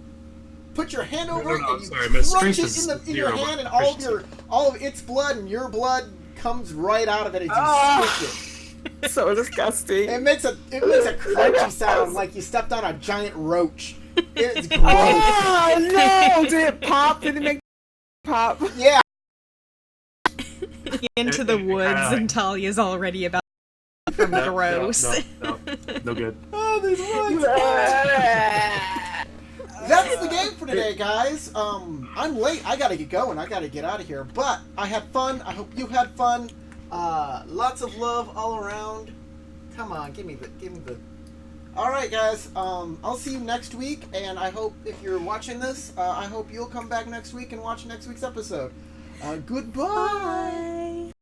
put your hand over it no, and you sorry, my crunch strength it is in your 0, hand, and proficiency. all of its blood and your blood comes right out of it as you Ah. squish it. So disgusting. It makes a crunchy sound like you stepped on a giant roach. It's gross. Oh no! Did it pop? Did it make pop? Yeah. Into the woods, and Talia's already about from No, gross. no good. Oh, these woods. That's the game for today, guys. I'm late. I gotta get going. I gotta get out of here. But I had fun. I hope you had fun. Lots of love all around. Come on, give me the. All right, guys. I'll see you next week, and I hope if you're watching this, I hope you'll come back next week and watch next week's episode. Goodbye. Bye.